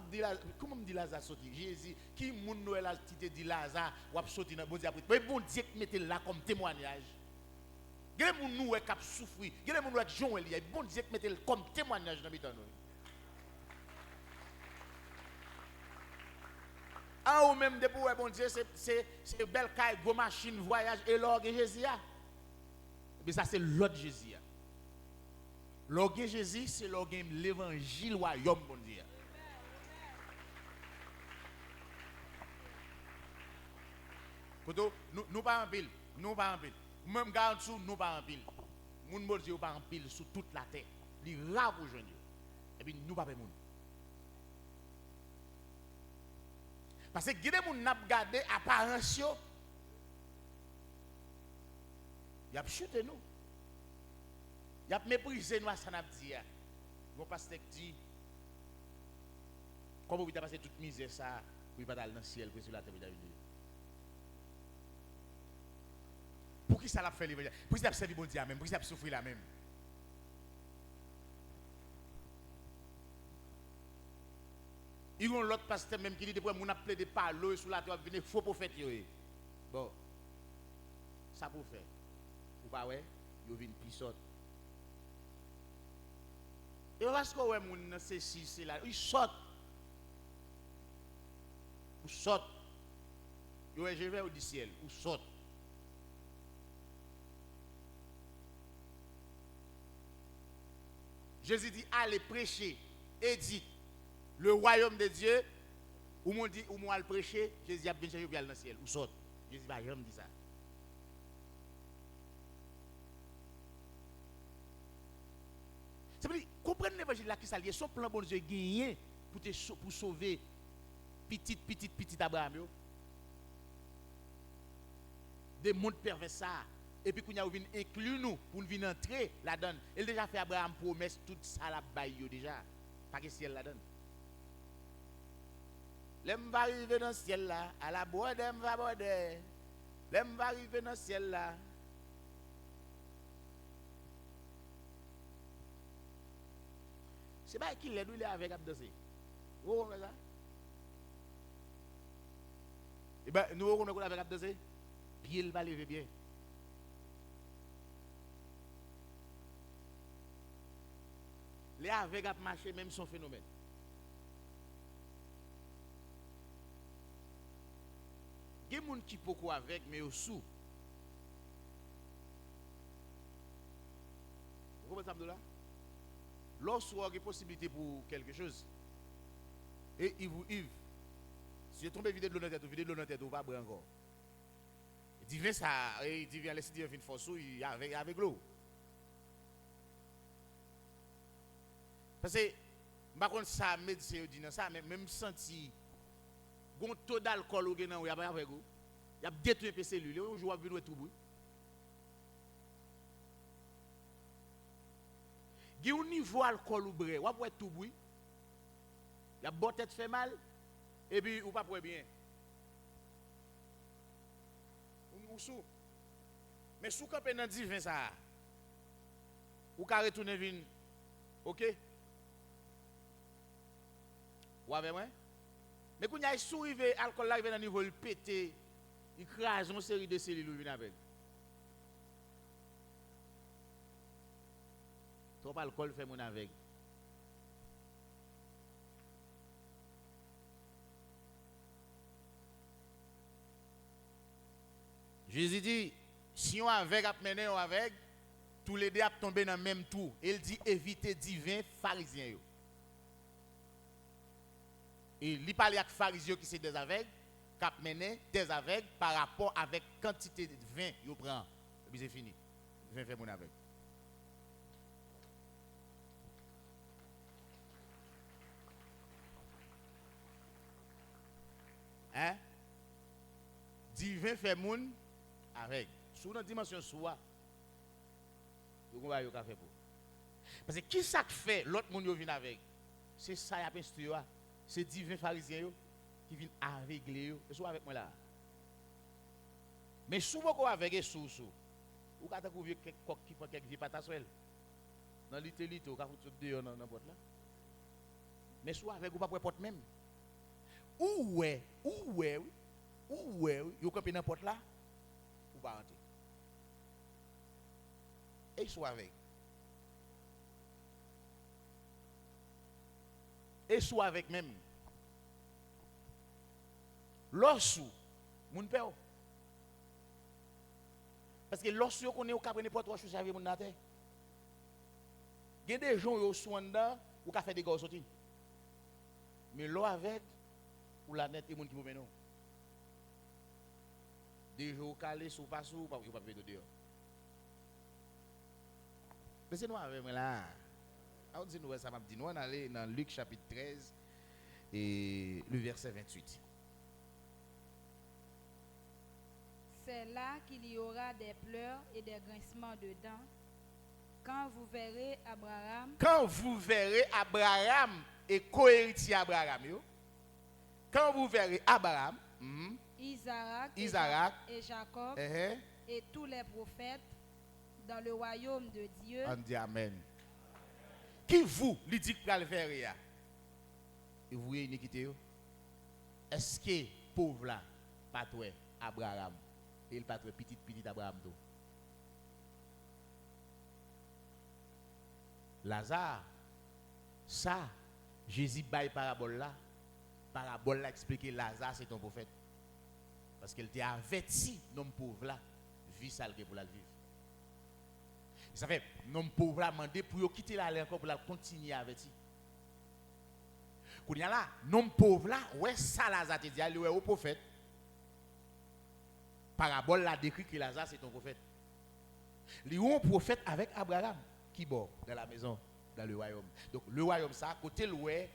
dire? Comment me dit Lazare sorti? Jésus, qui moun Noël a dit Lazare ou a sorti dans bon Dieu après. Mais bon Dieu qui mettez là comme témoignage. Il y a des gens qui ont souffert. Il y a des gens qui ont souffert. Bon Dieu qui mettez comme témoignage dans le temps. En ou même de pour bon Dieu, c'est belle caille, gros machine, voyage et l'orgue Jésus. Mais ça c'est l'autre Jésus. L'orgue Jésus, c'est l'orgue l'évangile royaume bon Dieu. Nous pas en pile, nous pas en pile. Même garantie nous pas en pile. Moun bon Dieu pas en pile sur toute la terre. Li rare pour jeune. Et puis nous pas moun. Parce que gade moun n'a gardé apparence yo. Y a chuté nous. Y a méprisé nous à ça n'a dit. Mon pasteur dit comment vous avez passé toute misère ça, vous pas dans le ciel, pour sur la terre. Pour qui ça l'a fait l'évangile? Pour qui ça a servi bon Dieu même? Pour qui ça a souffert la même? Il y a l'autre pasteur même qui dit depuis mon appelé de parler sur la terre venir faux prophète bon ça pour faire ou pas ouais yo vinn pissote et parce que ouais mon c'est si c'est là il saute ou saute yo je vais au ciel ou saute Jésus dit allez prêcher et dites le royaume de Dieu, où m'on dit, où m'on a le prêcher, Jésus a bien cherché pour aller dans le ciel, ou saute. Jésus va jamais dire ça. C'est pour dire, comprenez l'évangile là qui s'allie, son plan bon Dieu gagné pour sauver petit Abraham. Yo. Des mondes pervers ça. Et puis qu'on a venu inclure nous pour nous venir entrer là-dedans. Il déjà fait Abraham promesse tout ça la baille déjà. Pas que ciel là-dedans. L'aime va arriver dans le ciel là, à la boîte d'aime va border. L'aime va arriver dans le ciel là. C'est pas qui l'aide ou il est avec Abdosé. Vous comprenez ça? Eh bien, nous on est avec Abdosé. Puis il va lever bien. Les avec à marcher même son phénomène. Il y a des gens qui peuvent avec, mais au sous. Vous comprenez ça, là? Lorsque vous avez une possibilité pour quelque chose, et Yves, si vous tombez vidéo de l'honneur tête, vous ne pouvez pas encore. Il dit, ça, il dit, laissez dire une force, il avec l'eau. Parce que, par contre, ça, médecin, dit ça, mais même senti. Gon taux d'alcool ou gen nan ou y a pas avec vous. Y a détruit les cellules, ou joue venir tout bout. Gi un niveau alcool ou bre, ou pas tout bout. Y a bon tête fait mal et puis ou pas pour bien. Ou sou. Mais sou quand pendant divin ça. Ou ka retourner vin. OK? Ou avec moi? Mais quand il y a un sourivé, l'alcool arrive dans le niveau, il pète, il crase une série de cellules qui viennent avec. Trop d'alcool fait mon avec. Jésus dit, si on avec, a mené on avec, tous les deux a tombé dans le même tour. Il dit évitez divin pharisiens. Et il parle avec les pharisiens qui sont des aveugles, qui ont mené des aveugles par rapport avec la quantité de vin qu'ils prennent. Et puis c'est fini. Le vin fait mon aveugle. Hein? Divin fait mon aveugle. Sous la dimension soi, vous avez faire pour. Parce que qui ça fait l'autre monde vient avec? C'est ça qui a instruit. C'est divin pharisien qui viennent aveugler. Et soit avec moi là. Mais souvent qu'on avec sous ou quand vous voyez quelques coq qui prend quelques vies patas dans l'utilité ou quand vous dehors dans la porte là. Mais soit avec ou pas pour porte même. Où est vous campez dans la porte là ou pas rentrer. Et soit avec. Et soit avec même. Lorsque mon père. Parce que lorsque vous connaissez, vous pouvez n'importe quoi chose avec mon terre. Il y a des gens qui sont dedans, ou qui font des gars sortis. Mais là avec, ou la net, il y a des gens qui vous mènent. Des jours calés, sous pas sous, pas de dehors. Mais c'est nous avec moi là. On dit nous ça m'a dit nous on aller dans Luc chapitre 13 et le verset 28. C'est là qu'il y aura des pleurs et des grincements de dents quand vous verrez Abraham. Quand vous verrez Abraham et co-héritier Abraham, quand vous verrez Abraham, Isaac Isaac et Jacob et tous les prophètes dans le royaume de Dieu. On dit Amen. Qui vous, lui dit que le faire ya? Et vous voyez iniquité? Est-ce que pauvre là, pas toi, Abraham, et il pas toi petit Abraham tout? Lazare, ça, Jésus baille parabole là explique Lazare c'est ton prophète. Parce qu'elle t'a averti, non pauvre là, vie sale pour la vivre. Ça fait, non pauvre là, demandé pour quitter la encore pour la continuer avec lui. Quand il y a là, non pauvre là, ouais, ça Lazare te dit, aller au prophète. Parabole là décrit que Lazare c'est ton prophète. Il y a un prophète avec Abraham qui bord dans la maison, dans le royaume. Donc le royaume ça, côté l'ouest,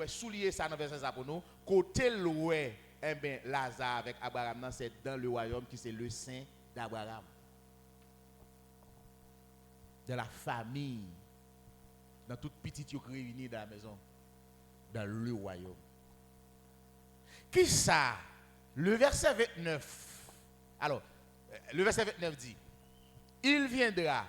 soulier ça dans verset ça pour nous, côté l'ouest, eh bien Lazare avec Abraham, c'est dans le royaume qui c'est le sein d'Abraham. De la famille, dans toute petite qui réunie dans la maison, dans le royaume. Qui ça? Le verset 29. Alors, le verset 29 dit, il viendra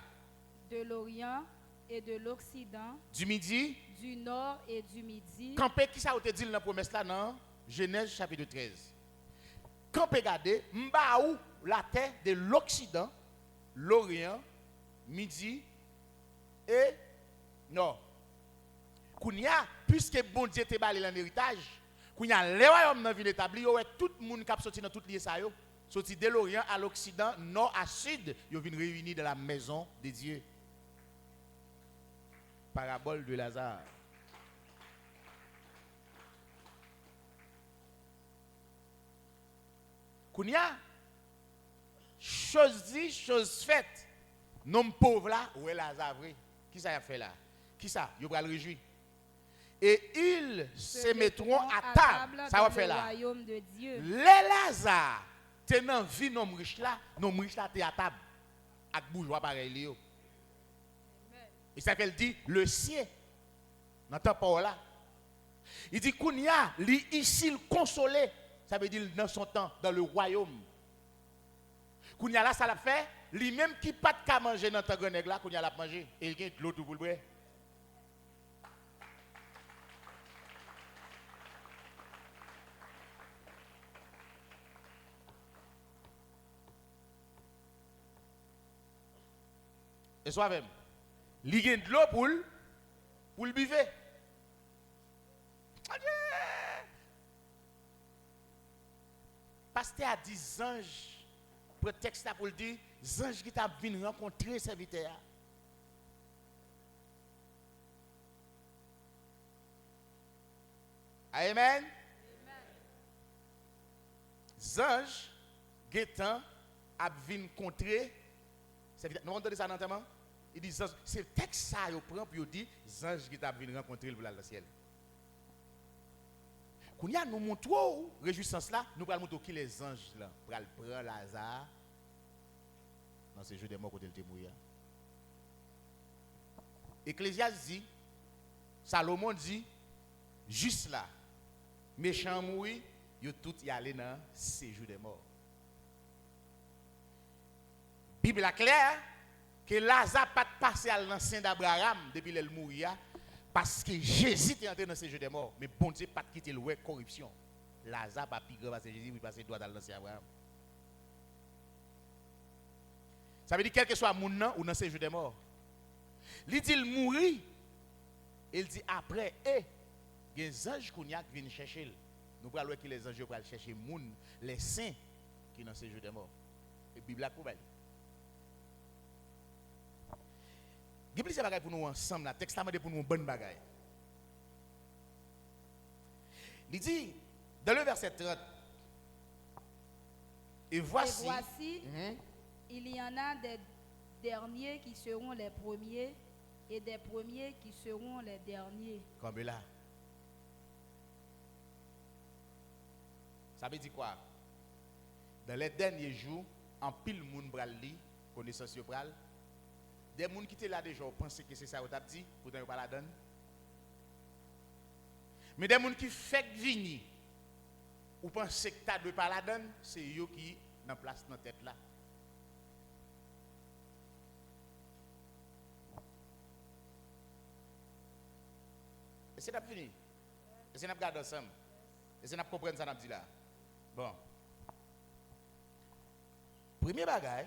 De l'Orient et de l'Occident, du midi, du Nord et du Midi. Campé, qui ça te dit dans la promesse là, non? Genèse chapitre 13. Campé, regardez, m'baou la terre de l'Occident, l'Orient, Midi et Nord. Kounya, puisque bon Dieu te balé en héritage, kounya les royaumes nan vin établi, yo tout le monde qui a sorti dans tout lieu ça yo, sorti de l'Orient à l'Occident, Nord à Sud, yo vin réunis dans la maison de Dieu. Parabole de Lazare. Kounya, chose dit, chose faite. Nom pauvre là, où est Lazare vrai? Qui ça a fait là? Qui ça? Yo va le réjouir. Et ils se mettront à table. Ça va faire là. Royaume de Dieu. Les Lazare, tenant vie nom riche là t'es à table. Avec bourgeois pareil li yo. Et ça qu'elle dit le sien. N'entend pas là. Il dit Kounia, li ici le consolé. Ça veut dire dans son temps, dans le royaume. Kounia là, ça l'a fait. Lui-même qui pas de qu'à manger dans ta grenade là, Kounia l'a mangé. Et il y a de l'eau tout pour le boire. Et soit même, il y a de l'eau pour le buveur. Pasteur a dit anges, prétexte là pour le dire, anges qui t'a venu rencontrer serviteur. Amen. Anges, guettant, a venu rencontrer serviteur. Nous entendons ça dans le il dit c'est le texte ça il prend puis il dit anges qui t'a venu rencontrer le ciel. Quand nous montrons réjouissance là, nous allons montrer qui les anges là, pour prendre Lazare dans ce jeu des morts côté le témoin. Ecclésiaste dit, Salomon dit, juste là, méchant mourir, ils tout y aller dans ce jeu des morts. Bible est claire que Lazare pas passé à l'ancien d'Abraham depuis qu'il mourir. Parce que Jésus est entré dans ce jeu des morts. Mais bon Dieu pas quitter le corruption. Lazare pas pire parce que Jésus il passe droit dans l'ancien Abraham. Ça veut dire quel que soit mon nom ou dans ce jeu des morts. Il dit il mourit. Il dit après il y a des anges qui viennent chercher. Nous allons voir que les anges vont chercher les saints qui sont dans ce jeu des morts. Et la Bible a prouvé. Il y a plusieurs bagages pour nous ensemble. Le texte est pour nous une bonne bagaille. Il dit, dans le verset 30, et voici, il y en a des derniers qui seront les premiers et des premiers qui seront les derniers. Comme là. Ça veut dire quoi? Dans les derniers jours, en pile moun bral li, connaissance yo pral. Des gens qui étaient là déjà pensaient que c'est ça qu'on a dit, pourtant ils ne pas la donne. Mais des gens qui fait venir, ou pensent que tu ne pas la donne, c'est eux qui sont en place dans la tête là. C'est n'a fini. Et c'est n'a garder ensemble. Et c'est n'a comprendre ça n'a dit là. Bon. Premier bagage,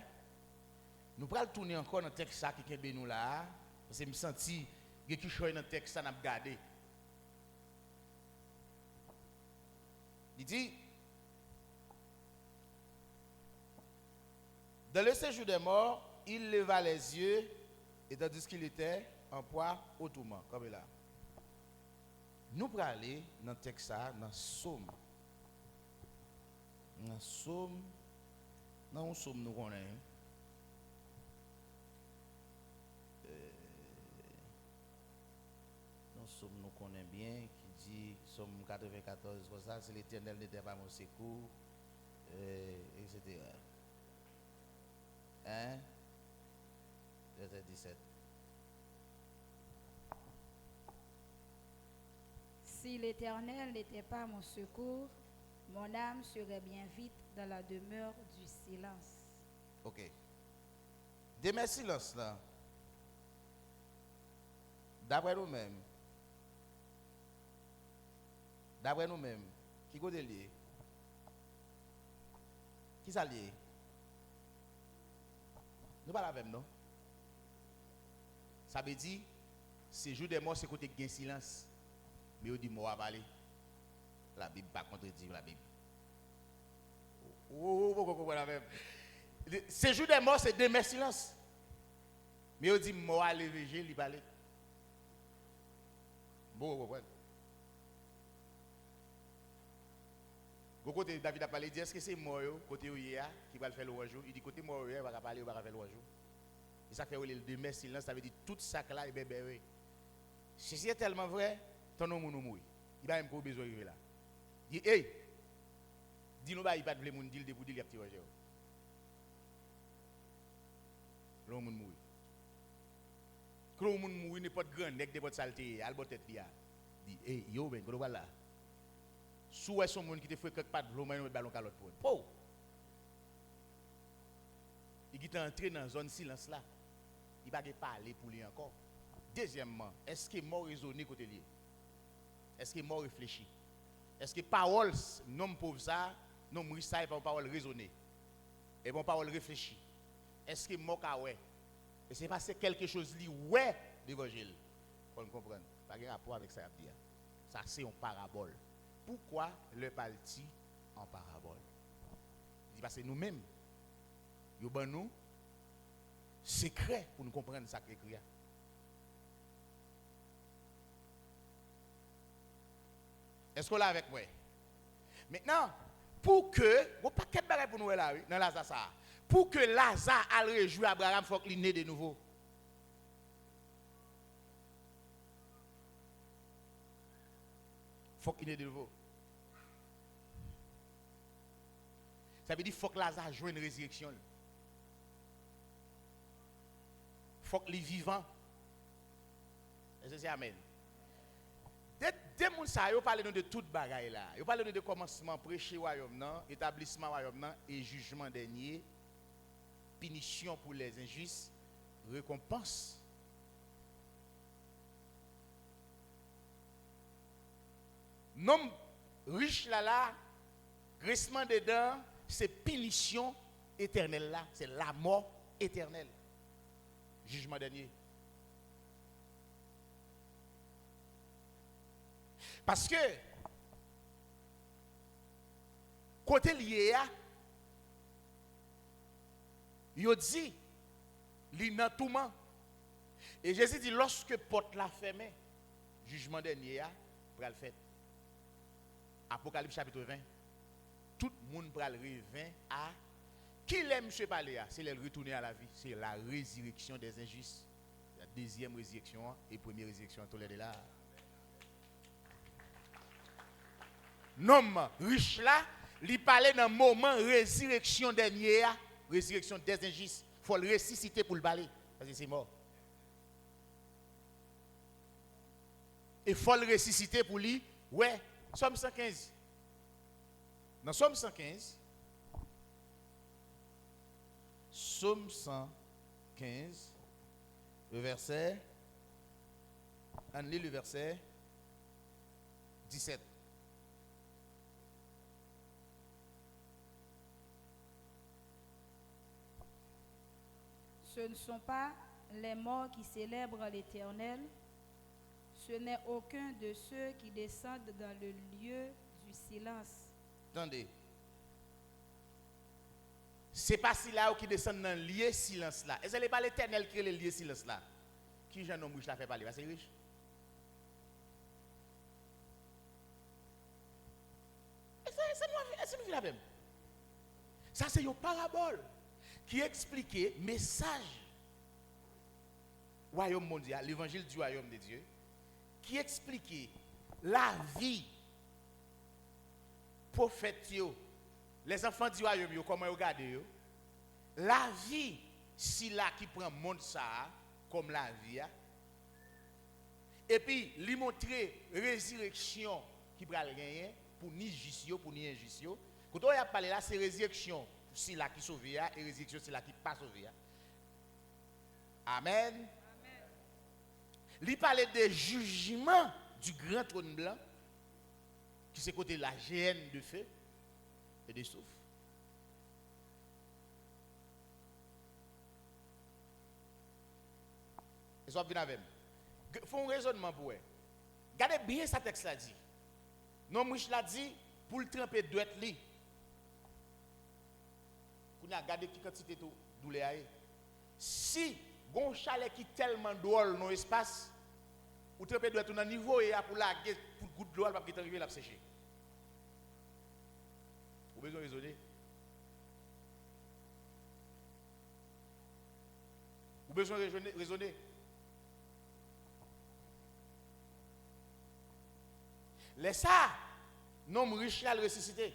nous prenons tourner encore dans le texte ça qui est nous là parce que me senti que qui choy dans le texte ça n'a regardé. Il dit dans le séjour des morts, il leva les yeux et tandis qu'il était en proie au tourment comme là. Nous prenons aller dans le texte ça dans Somme. Dans Somme non, Somme nous connaissons. Nous Somme nous connaissons bien, qui dit, Somme 94, comme ça, c'est l'Éternel n'était pas mon secours, etc. Hein? Verset 17. Si l'Éternel n'était pas mon secours, mon âme serait bien vite dans la demeure du silence. Ok. Demeure silence là. D'après nous-mêmes, qui côté lié? Qui ça lié? Nous pas la même non? Ça veut dire, ces jours des morts, c'est côté gain silence. Mais on dit mort à parler. La Bible pas contredit la Bible. Ces jours des morts, c'est demeure silence. Mais on dit mort à lever, il parler. Bon. Côté David a parlé, il dit est-ce que c'est mort côté hier qui va le faire le jour? Il dit côté mort hier va parler, va faire le jour. Et ça fait le demeure silence, ça veut dire tout ça là est bébé. Si c'est tellement vrai, ton nom nous mourir. Il va même pas besoin de là. Il dit hey, dis-nous pas il pas de vle moun dire pour dire petit Roger. L'homme moun mourir. Quand l'homme moun mourir n'importe grand nèg n'importe saleté, al tête li a. Dit hey yo ben ko voilà. Sou est son monde qui te fait quelque part de l'eau mais ballon calotte pour. Po. Il est entré dans zone silence là. Il va pas parler pour lui encore. Deuxièmement, est-ce que mort raisonné côté lié? Est-ce que mort réfléchi? Est-ce que parole non pauvre ça, non riche ça pas parole raisonnée? Et bon parole réfléchie. Est-ce que mort ka ouais? Et c'est parce que quelque chose li ouais d'évangile. Pour nous comprendre. Pas de rapport avec ça dire. Ça c'est une parabole. Pourquoi le parti en parabole? Il dit parce que nous-mêmes yo ban nous secret pour nous comprendre ça qui écrit. Est-ce qu'on l'a avec moi? Maintenant, pour que, vous pas qu'est bagage pour nous là, dans Lazare ça. Pour que Lazare aille réjouir Abraham, il faut qu'il naisse de nouveau. Il faut qu'il naisse de nouveau. Ça veut dire qu'il faut que Lazare joue une résurrection. Il faut qu'il est vivant. Est-ce que c'est amen? Des gens qui parlent de toute bagaille là. Ils parlent de commencement, prêcher royaume non, établissement royaume non et jugement dernier, punition pour les injustes, récompense. Nom riche là, grincement des dents, c'est punition éternelle là, c'est la mort éternelle. Jugement dernier. Parce que, côté lié, il dit, il n'a tout le. Et Jésus dit, lorsque porte la fermée, jugement dernier, pour le faire. Apocalypse chapitre 20, tout le monde pour le revient à qui l'aime monsieur parler, c'est le retourner à la vie, c'est la résurrection des injustes. La deuxième résurrection et première résurrection, tout les là. Nom riche là, il parlait d'un moment résurrection dernière, résurrection des injustes. Il faut le ressusciter pour le parler, parce que c'est mort. Il faut le ressusciter pour lui. Ouais, Somme 115. Dans Somme 115, Somme 115, le verset, on lit le verset 17. Ce ne sont pas les morts qui célèbrent l'Éternel, ce n'est aucun de ceux qui descendent dans le lieu du silence. Attendez. C'est pas si là qui descend dans le lieu silence là. Est-ce que ce n'est pas l'Éternel qui est le lieu silence là? Qui jeune homme riche l'a fait parler? C'est riche. Est-ce que nous la même? Ça c'est une parabole qui explique le message royaume mondial, l'évangile du royaume de Dieu, qui explique la vie prophète, les enfants du royaume, comment ils regardent, la vie, si là qui prend le monde ça, comme la vie, et puis lui montrer résurrection qui va gagner pour ni justio, pour ni injustio. Quand on a parlé là, c'est résurrection, si là qui sauve, et résurrection, c'est là qui pas sauvé. Amen. Il parlait des jugements du grand trône blanc, qui c'est côté la géhenne de feu et de souffle. Et ça vient avec moi. Il faut un raisonnement pour eux. Regardez bien ce texte là dit. Non, mouche l'a dit pour le tremper douette li. Vous avez regardé qui quantité de douleur. Si gon chalet qui tellement drôle dans l'espace, ou tremper douette dans niveau et pour la pour goutte d'eau pas qui arriver la sécher. Vous besoin raisonner. Vous besoin raisonner. Les ça, non riche là le ressuscité.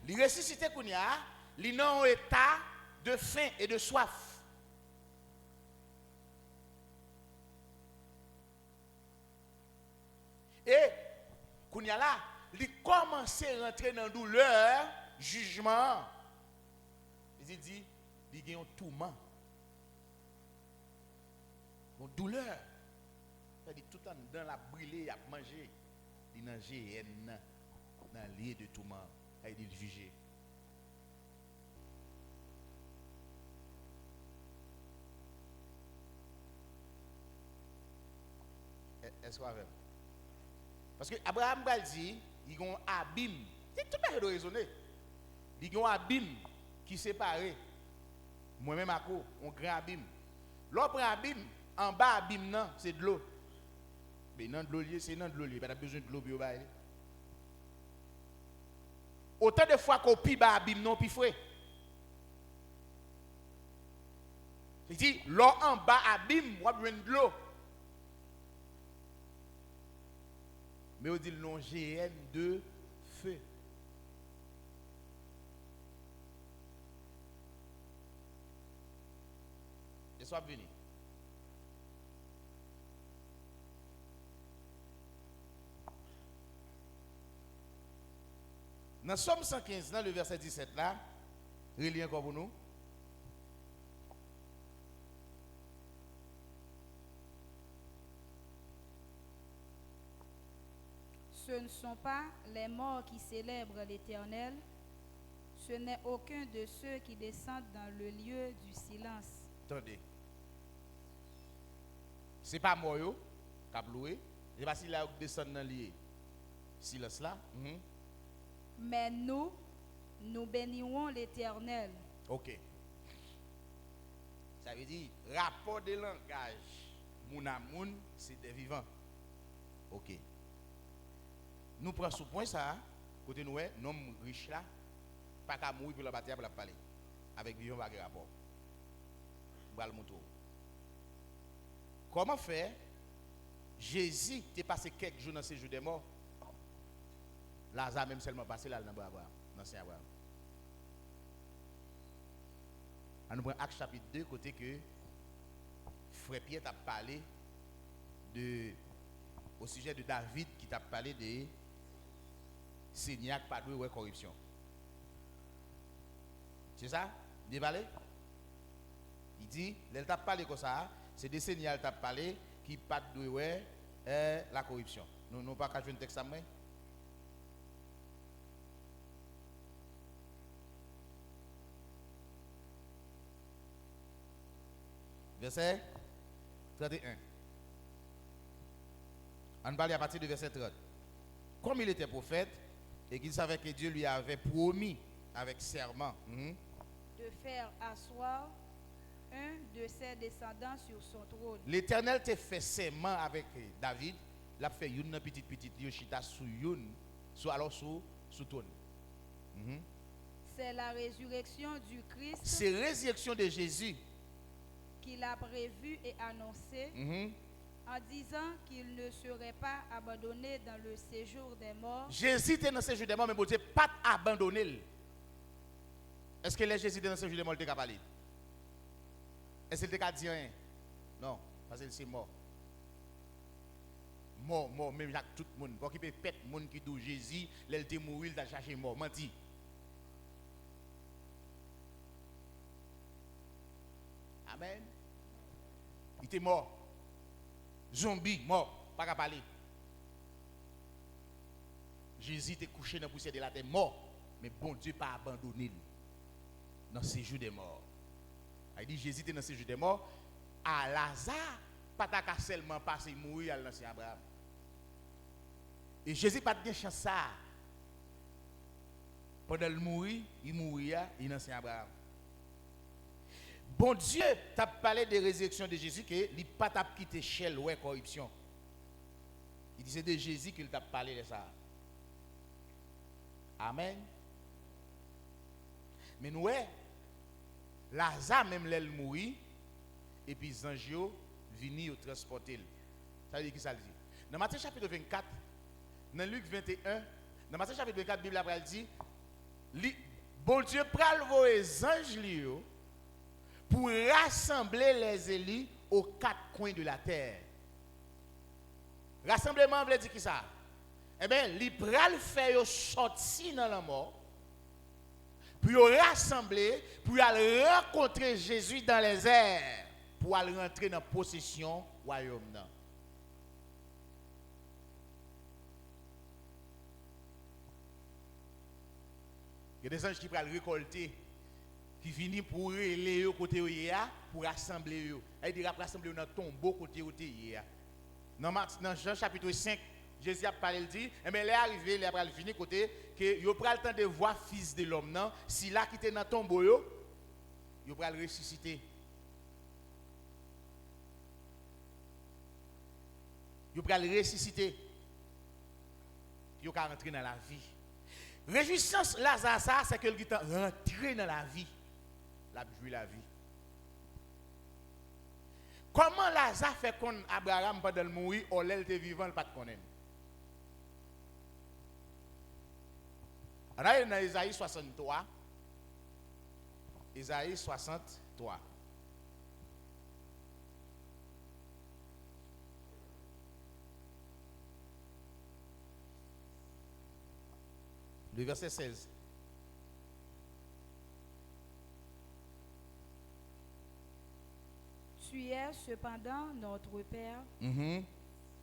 Le ressuscité qu'on y a, il dans un état de faim et de soif. Et qu'on y a là, il commence à rentrer dans douleur, jugement. Il dit, il y a un tourment. Une douleur. C'est-à-dire tout le temps dans la brûlée, à manger. Il y a un GN dans le lieu de tourment. Il dit juger. Est-ce qu'on va faire? Parce que Abraham va dire, il y a un abîme. C'est tout le monde raisonner. Il y a un abîme qui sépare. Moi-même, un grand abîme. L'autre abîme, en bas, abîme, non, c'est de l'eau. Mais non, de l'eau, c'est non de l'eau. Il n'y a pas besoin de l'eau. Autant de fois qu'on pille abîme, non, puis fouet. C'est-à-dire, l'eau en bas, abîme, on a besoin de l'eau. Mais on dit non GN de feu. Et soit venu. Dans Somme 115, dans le verset 17 là, relis encore pour nous. Ce ne sont pas les morts qui célèbrent l'Éternel, ce n'est aucun de ceux qui descendent dans le lieu du silence. Attendez. Ce n'est pas moi qui a loué. Ce n'est pas si là descend dans le lieu silence là. Mais nous bénirons l'Éternel. Ok. Ça veut dire, rapport de langage, moun à moun, c'est des vivants. Ok. Nous prenons ce point ça, côté nous, non riche là, pas qu'à mourir pour la bataille pour la parler. Avec vivant, pas de rapport. Bral moto. Comment faire? Jésus t'est passé quelques jours dans ces jours des morts. Lazare même seulement passé là dans Abraham, dans Saint Abraham. On nous prend Acte chapitre 2, côté que Frère Pierre t'a parlé au sujet de David qui t'a parlé de Seigneur pas de corruption. C'est ça? Il parlé? Il dit, il t'a parlé comme ça, c'est des Seigneurs qui t'a parlé qui pas de la corruption. Nous pas qu'à jouer un texte à moi. Verset 31. On parle à partir du verset 30. Comme il était prophète et qu'il savait que Dieu lui avait promis avec serment de faire asseoir un de ses descendants sur son trône. L'Éternel t'a fait serment avec David, l'a fait une petite yoshita sous une, sous trône. C'est la résurrection du Christ. C'est la résurrection de Jésus qu'il a prévu et annoncé en disant qu'il ne serait pas abandonné dans le séjour des morts. Jésus était dans le séjour des morts, mais bon Dieu pas abandonné. Est-ce que les Jésus était dans le séjour des morts, il était capable? Est-ce qu'il était dit rien? Non, parce que c'est mort. Mort, même Jacques, tout le monde. Pour qu'il peut pète le monde qui dit Jésus, il était mort, il a cherché mort. Menti. Amen. Il était mort. Zombie, mort. Pas qu'à parler. Jésus était couché dans la poussière de la terre, mort. Mais bon Dieu n'a pas abandonné dans le séjour des morts. Il dit Jésus était dans le séjour des morts. À Lazare, pas qu'à seulement passer mourir à l'ancien Abraham. Et Jésus n'a pas de chance ça. Pendant le mourir, il mourir, il est l'ancien Abraham. Bon Dieu t'a parlé de résurrection de Jésus que il pas t'a quitté Shell ou corruption. Il dit c'est de Jésus qu'il t'a parlé de ça. Amen. Mais nous Lazare même l'elle mourir et puis les anges viennent au transporter. Ça veut dire qui ça dit? Dans Matthieu chapitre 24, dans Luc 21, dans Matthieu chapitre 24, la Bible dit bon Dieu pral voyer les anges pour rassembler les élus aux quatre coins de la terre. Rassemblement veut dire qui ça? Eh bien, il pral faire sortir dans la mort, puis rassembler, puis aller rencontrer Jésus dans les airs, pour aller rentrer dans la possession du royaume. Il y a des anges qui prennent récolter, qui viennent pour les côté pour rassembler. Il dit rassembler dans le tombeau côté dans Jean chapitre 5, Jésus a parlé, il dit, mais il est arrivé, il a fini côté, que il prend le temps de voir fils de l'homme, si là qui était dans le tombeau, il va le ressusciter. Il va le ressusciter. Il va rentrer dans la vie. Réjouissance Lazare, c'est que il rentré dans la vie. La jouer la vie. Comment Lazare fait qu'on Abraham pendant le mourir, ou l'elle était vivant, il pas de connaître. On a dans Isaïe 63. Isaïe 63. Le verset 16. Tu es cependant notre Père,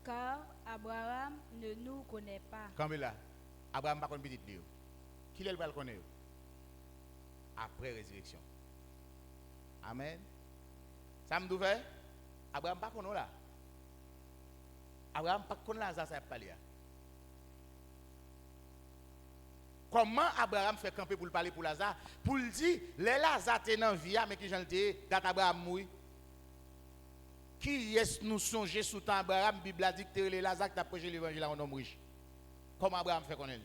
car Abraham ne nous connaît pas. Comme là, Abraham n'a pas connu petit Dieu. Qui est le connaître? Après résurrection. Amen. Ça me dit, Abraham n'a pas connu là. Abraham n'a pas connu là, ça parler. Comment Abraham fait camper pour parler pour Lazare? Pour le dire, les Lazare étaient dans la vie, mais qui j'en dis, date Abraham mourit. Qui est nous songer sous temps Abraham, la Bible a dit que les Lazare qui a prêché l'évangile à un homme riche. Comment Abraham fait connaître?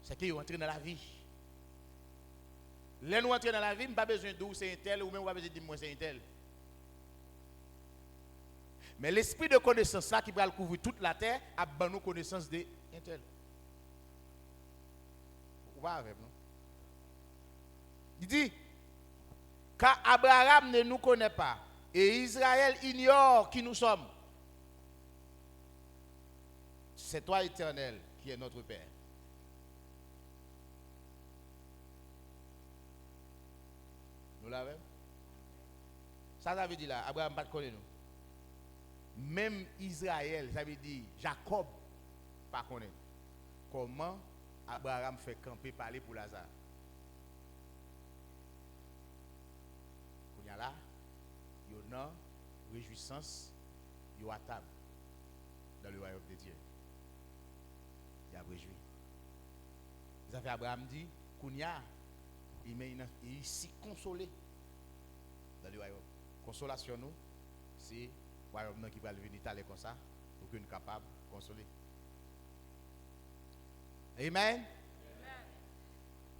C'est qu'il est entré dans la vie. Les nous entrer dans la vie, je n'ai pas besoin de dire c'est un tel, ou même pas besoin de dire moi c'est un tel. Mais l'esprit de connaissance là qui va couvrir toute la terre, a ban nous connaissance de un tel. Avec nous. Il dit, car Abraham ne nous connaît pas et Israël ignore qui nous sommes. C'est toi, Éternel, qui est notre Père. Nous l'avons? Ça veut dire là, Abraham ne connaît pas nous. Même Israël, ça veut dire Jacob, pas connaît. Comment Abraham fait camper parler pour Lazare. Quand il y a là, il y a une réjouissance, il y a table dans le royaume de Dieu. Il y a réjoui. Ça fait Abraham dit, Kounia, il ici consolé dans le royaume. Consolation nous, c'est le royaume qui va venir t'aller comme ça, pour que nous soyons capables de consoler. Amen.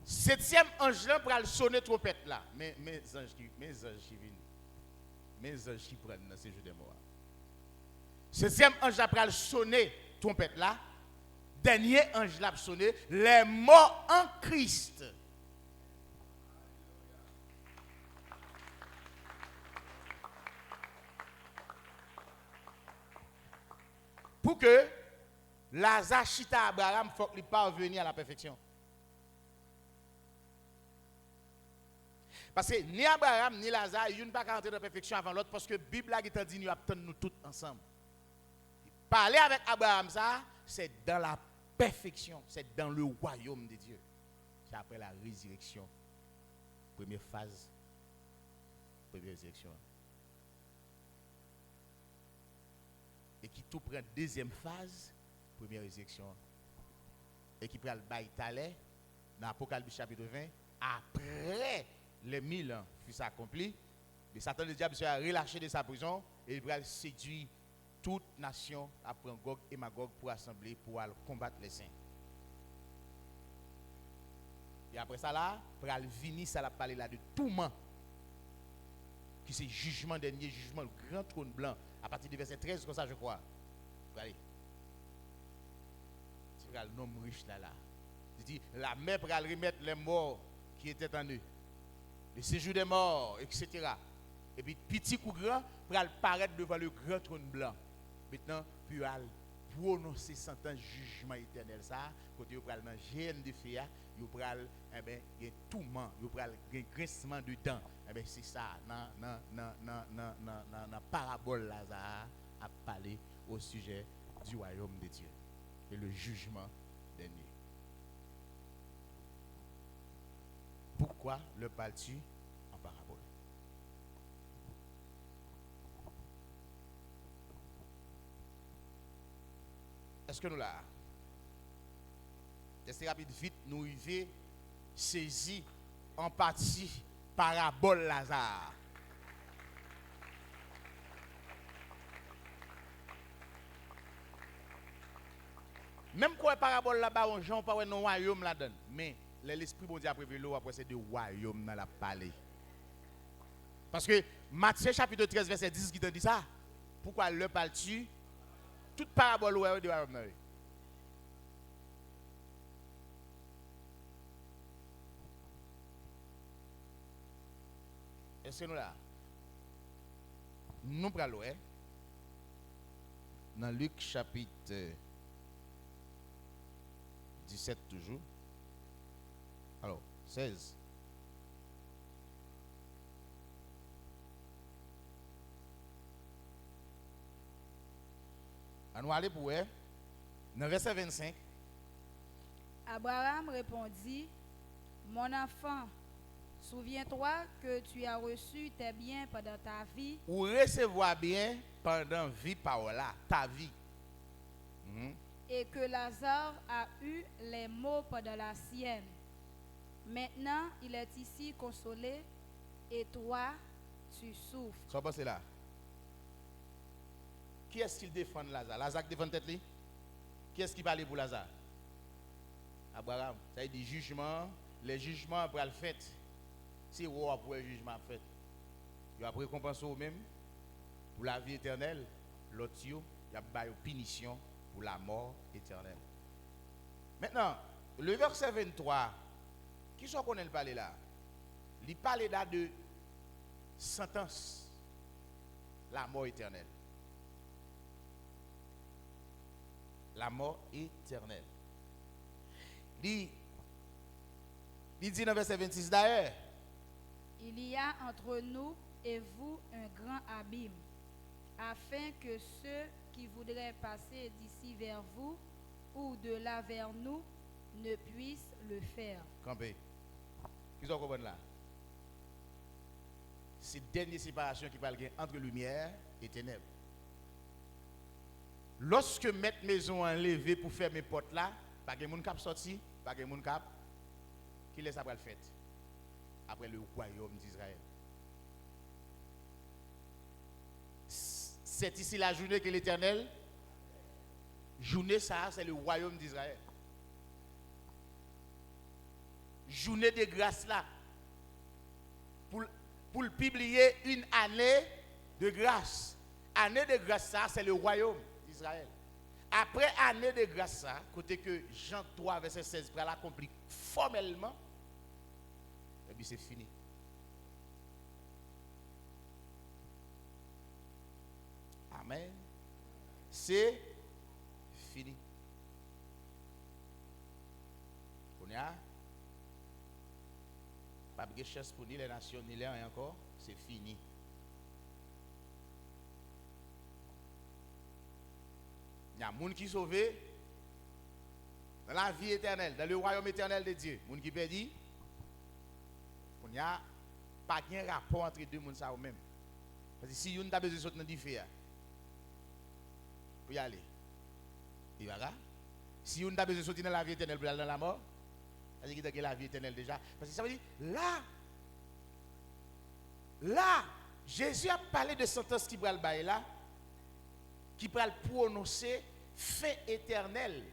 Septième ange là pour sonner trompette là. Mes anges qui viennent. Mes anges qui prennent dans ces jours de mort. Septième ange là pour sonner trompette là. Dernier ange là pour sonner les morts en Christ. Pour que Lazare chita Abraham, il faut qu'il parvienne à la perfection. Parce que ni Abraham ni Lazare, ils ne peuvent pas rentrer dans la perfection avant l'autre parce que la Bible a dit nous attendons nous tous ensemble. Parler avec Abraham, ça, c'est dans la perfection, c'est dans le royaume de Dieu. C'est après la résurrection. Première phase, première résurrection. Et qui tout prend deuxième phase, première résurrection. Et qui prend le bail talé dans Apocalypse chapitre 20, après les 1000 ans fut accompli, le Satan le diable sera relâché de sa prison et il va séduire toute nation après Gog et Magog pour assembler, pour aller combattre les saints. Et après ça là, pour aller venir, ça va parler là de tourment, qui c'est jugement dernier, jugement, le grand trône blanc, à partir du verset 13, comme ça je crois. Regardez. C'est le nom riche là. Il dit, la mer pour aller remettre les morts qui étaient en eux, le séjour des morts, etc. Et puis petit ou grand pour aller paraître devant le grand trône blanc. Maintenant, puis aller prononcer sentence jugement éternel ça, côté vous pral manger de feu, vous pral il y a tourment, vous pral grincement de dents. C'est ça dans parabole Lazare a parlé au sujet du royaume de Dieu et le jugement dernier. Pourquoi le parles-tu en parabole? Est-ce que nous là? Est-ce rapide vite nous y saisir en partie parabole Lazare? Même quoi parabole là-bas, on Jean pas un royaume là-dedans, mais l'esprit bon Dieu a prévu l'eau après c'est de royaume dans la parler. Parce que Matthieu chapitre 13 verset 10 qui te dit ça. Pourquoi le parles-tu? Toute parabole ouais de royaume. Est-ce que nous là? Nous prenons dans Luc chapitre 17 toujours. Alors, 16. On va aller pour dans verset 25. Abraham répondit, mon enfant, souviens-toi que tu as reçu tes biens pendant ta vie. Ou recevoir bien pendant vie par là, ta vie. Et que Lazare a eu les maux pendant la sienne. Maintenant, il est ici consolé et toi, tu souffres. Ça passe là. Qui est-ce qui défend Lazare? Lazare défend tête lui? Qui est-ce qui parle pour Lazare? Abraham. Ça veut dire jugement, les jugements après le fait. Si vous après le jugement fait, il va récompenser vous-même pour la vie éternelle. L'autre, il y a une punition pour la mort éternelle. Maintenant, le verset 23, qui soit qu'on parle là? Il parle là de sentence, la mort éternelle. La mort éternelle. Il dit dans verset 26 d'ailleurs. Il y a entre nous et vous un grand abîme, afin que ceux qui voudraient passer d'ici vers vous ou de là vers nous ne puissent le faire. Campé. Qui sont comprendre là? C'est la dernière séparation qui va y avoir entre lumière et ténèbres. Lorsque mettre maison enlevée pour faire mes portes là, pas de monde qui sorti, pas de monde qui laisse après le fait. Après le royaume d'Israël. C'est ici la journée que l'Éternel, journée ça, c'est le royaume d'Israël. Journée de grâce là, pour publier une année de grâce. Année de grâce ça, c'est le royaume d'Israël. Après année de grâce ça, côté que Jean 3, verset 16, pour l'accomplir formellement, et puis c'est fini. Amen. C'est fini. On y a pas de chance pour ni les nations ni les rien encore, c'est fini. Il y a des gens qui sont sauvés dans la vie éternelle, dans le royaume éternel de Dieu. Les gens qui perdent, il n'y a pas de rapport entre deux mondes ça ou même. Parce que si on a besoin de sortir dans le feu, pour y aller, il va là. Si on a besoin de sortir dans la vie éternelle pour aller dans la mort, c'est qu'il y a la vie éternelle déjà. Parce que ça veut dire, là, Jésus a parlé de sentence qui va le bailler là, qui va le prononcer fin éternel.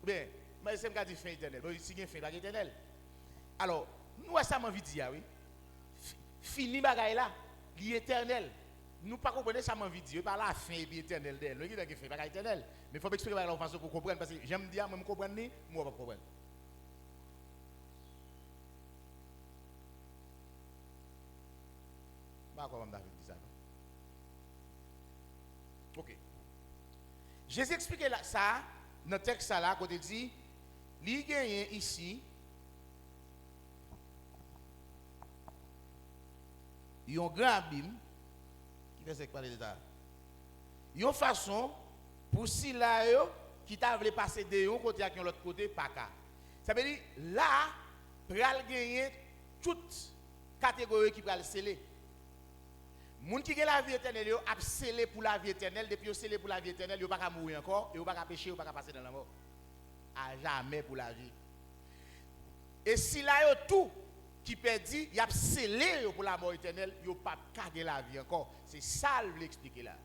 Bien, mais c'est me dit fin éternel. Si il y a fin éternel. Alors, nous, ça m'a envie de dire, oui. Fini bagaille là, l'éternel. Nous pas comprendre ça m'a envie de dire, pas la fin et puis éternel d'elle. Nous qui fait bagaille éternel. Mais il faut expliquer la façon pour comprendre parce que j'aime dire moi comprendre ni moi pas comprendre. Pas comment David dit ça. OK. Jésus explique ça dans le texte là quand il dit il gagne ici il y a un grand abîme qui fait parler de ça. Il y a une façon pour si là qui t'a voulu passer de un côté à l'autre côté pas cas. Ça veut dire là pral gagner toute catégorie qui pral sceller. Moun qui a la vie éternelle yo a scellé pour la vie éternelle depuis yo scellé pour la vie éternelle yo pas ka mourir encore et yo pas ka pécher yo pas ka passer dans la mort. À jamais pour la vie. Et si là yo tout qui perdit, il a scellé pour la mort éternelle, il n'a pas gagné la vie encore. C'est ça que je veux expliquer là.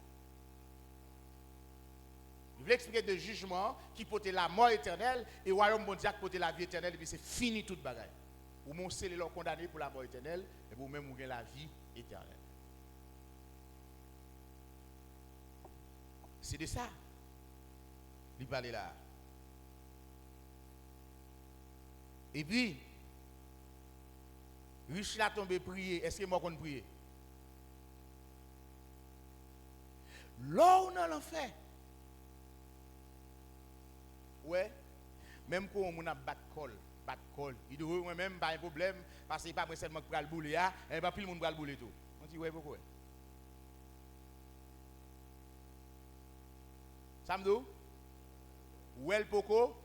Je veux expliquer de jugement qui portait la mort éternelle et le royaume mondial qui portait la vie éternelle et puis c'est fini toute bagaille. Ou mon scellé leur condamné pour la mort éternelle et vous même vous avez la vie éternelle. C'est de ça. Il parle là. Et puis riche là tombé prier, est-ce que moi qu'on prier? Là on a l'enfer. Ouais. Même quand on a battre col, il dit moi même pas un problème parce que pas moi seulement pour le bouler et pas plus le monde pour le bouler tout. On dit ouais pourquoi? Samedou? Ouais poko?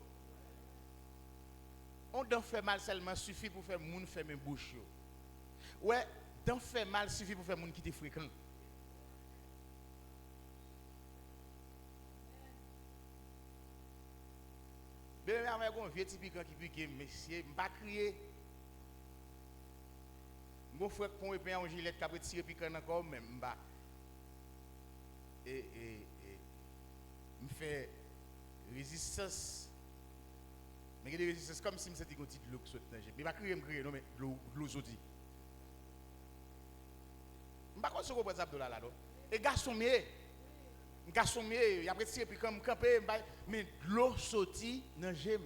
On d'en fait mal seulement suffit pour faire moun fermer bouche. Ouais, d'en fait mal suffit pour faire moun qui te fréquent. Bien avec un vieux typique qui pique monsieur, m'pas crier. Mon frère qu'on épée en gilet qui a tiré piquant encore même m'pas. Et me fait résistance. Mais c'est comme si c'était une petite l'eau qui saute dans le jet. Mais je ne vais pas crier, non, mais l'eau saute. Je ne sais pas si vous comprenez ça. Et garçon, il y a petit puis comme camper, mais l'eau saute dans le jet. Je ne vais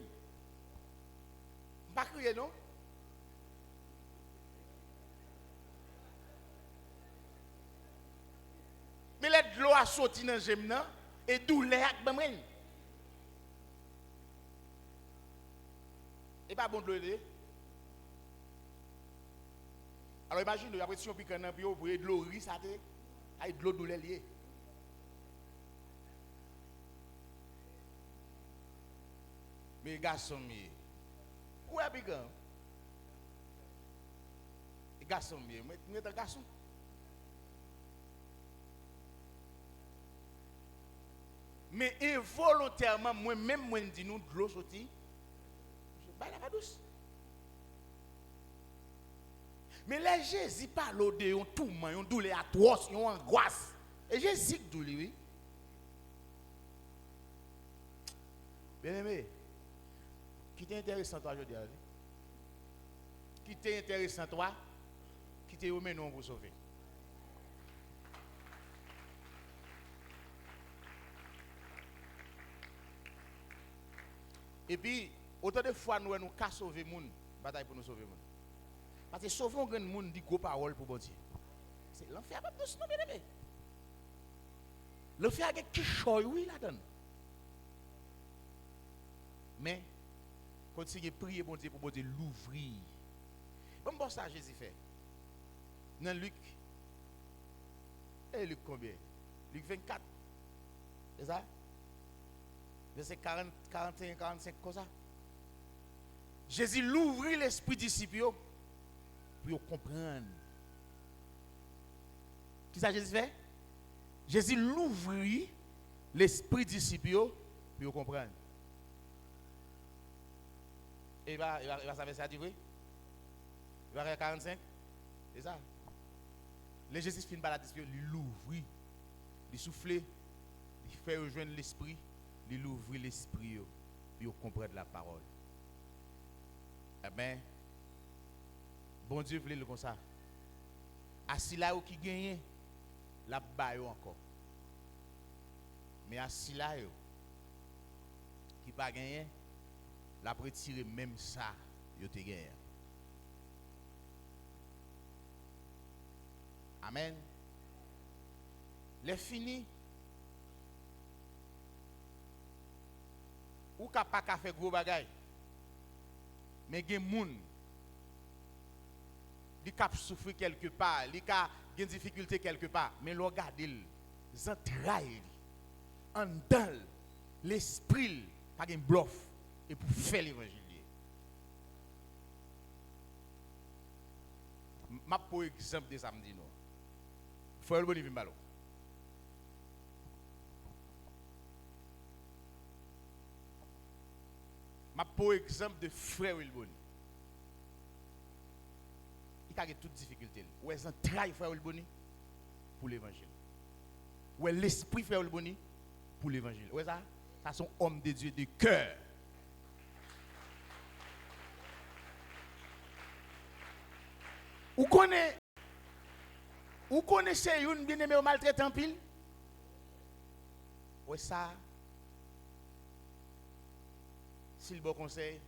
pas crier, non? Mais l'eau a sauté dans le jet, et douleur avec moi. Et pas bon de l'aider. Alors imagine, après si on pique un peu, vous voyez de l'eau, ça te. Aïe de l'eau douleur lié. Mais garçon mieux. Où est bigan? Garçon mieux. Mais un garçon. Mais involontairement, moi-même, moi, je dis nous de l'eau sortie. Je bats la douce. Mais là, Jésus parle de un tourment, un douleur atroce, une angoisse. Et Jésus dit douleur, oui. Bien aimé, qui t'est intéressant toi aujourd'hui? Qui t'est intéressant toi? Qui t'est remis non pour sauver? Et puis, autant de fois nous nous qu'à sauver monde, bataille pour nous sauver monde. Parce que sauver un grand monde dit gros parole pour bon Dieu. C'est l'enfer pas de nous bien aimé. L'enfer avec qui choy oui là-dedans. Mais continuez à prier bon Dieu pour bon Dieu l'ouvrir. Bon ça Jésus fait. Dans Luc. Et Luc combien? Luc 24. C'est ça? Verset 40, 41, 45 comme ça. Jésus l'ouvrit l'esprit disciple pour comprendre. Qui ça Jésus fait? Jésus l'ouvrit l'esprit disciple pour comprendre. Et il va savoir ça du vrai. Il va faire 45. C'est ça. Le Jésus finit par la discipline, il l'ouvrit, il souffle, il fait rejoindre l'esprit, il l'ouvrit l'esprit pour comprendre la parole. Eh bien, bon Dieu voulait le comme ça. Assis là où qui gagne, la baille encore. Mais assis là qui pas gagné, la retirer même ça, yo te gagné. Amen. Les fini. Ou ka pas ka faire gros bagay. Mais gen moun li k'ap souffrir quelque part, li ka gen difficulté quelque part, mais l'on garde il entrailles en dedans l'esprit pas gen bluff et pour faire l'évangile. M'a pour exemple de samedi non. Faut le bon vin balo. Ma pour exemple de frère Wilbon. Il a toute difficulté. Ou est-ce un travail frère Wilbon pour l'évangile. Ou est l'esprit frère Wilbon pour l'évangile. Ou est ça? Ça sont hommes de Dieu de cœur. Ou connaissez une bien-aimée au maltraitant pile? Ouais ça. S'il bon conseil,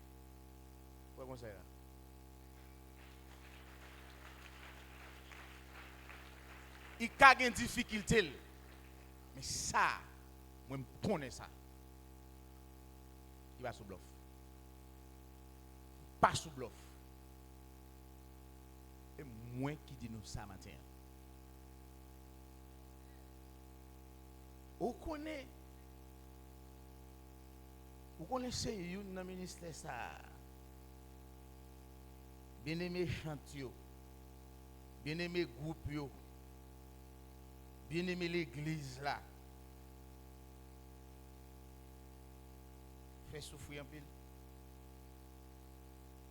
ouais conseil là. Il a une difficulté. Mais ça, moi je connais ça. Il va sous bluff. Pas sous bluff. Et moi qui dis nous ça matin. Vous connaissez une dans le ministère ça. Bien aimé chantio. Bien aimé groupe yo. Bien aimé l'église là. Fait souffrir un peu.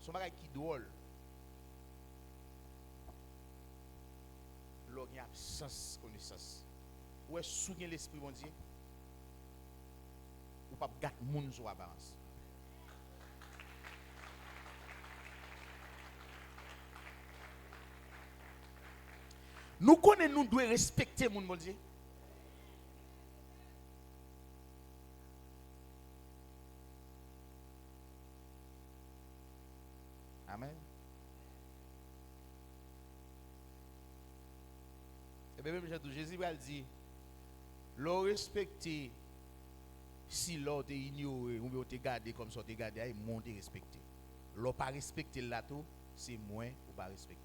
Son bagage qui drôle. L'on a absence connaissance. Ou est souvenir l'esprit bon Dieu. Ou pas gâter moun sur apparence. Nous connaissons, nous devons respecter moun bon Dieu. Amen. Et bien, même Jésus va dire, l'on respecter si l'on te ignoré ou te gardé comme ça, te gardé, il monte respecter. L'on pas respecter là tout, c'est moins ou pas respecter.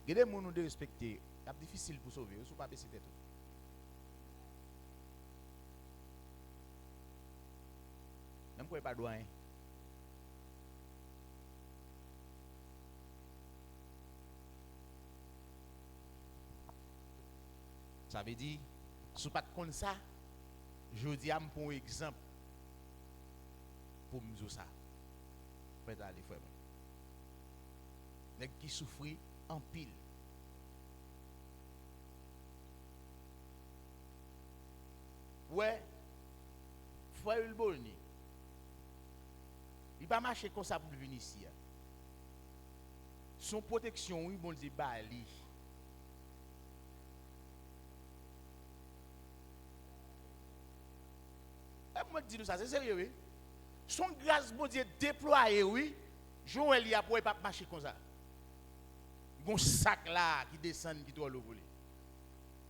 Il y a des gens qui respecter, c'est difficile pour sauver, ou pas baisser tête. Même quoi pas doyen. Ça veut dire, si vous pas comme ça, je dis à pour exemple, pour me dire ça. Peut-être aller frère. Nèg qui souffrit en pile. Ouais, frère Ulboni, il va marcher comme ça pour venir ici. Son protection, oui, bon Dieu, bali. Moi, dis-nous ça, c'est sérieux, oui. Son grâce, bon Dieu, déployé, oui. Joël y a pour pas marcher comme ça. Il y a un sac là qui descend, qui doit le voler.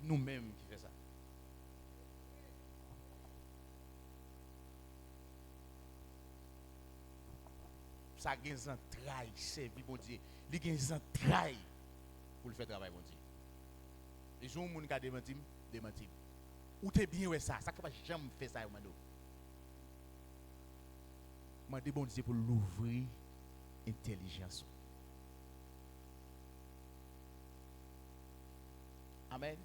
Nous-mêmes qui fait ça. Ça a des entrailles, c'est bon Dieu. Il y a des entrailles pour le faire travail, bon Dieu. Les gens qui ont démenti. Ou t'es bien, ouais, ça ne peut pas jamais faire ça, Mando. Je demande bon Dieu pour l'ouvrir intelligence. Amen.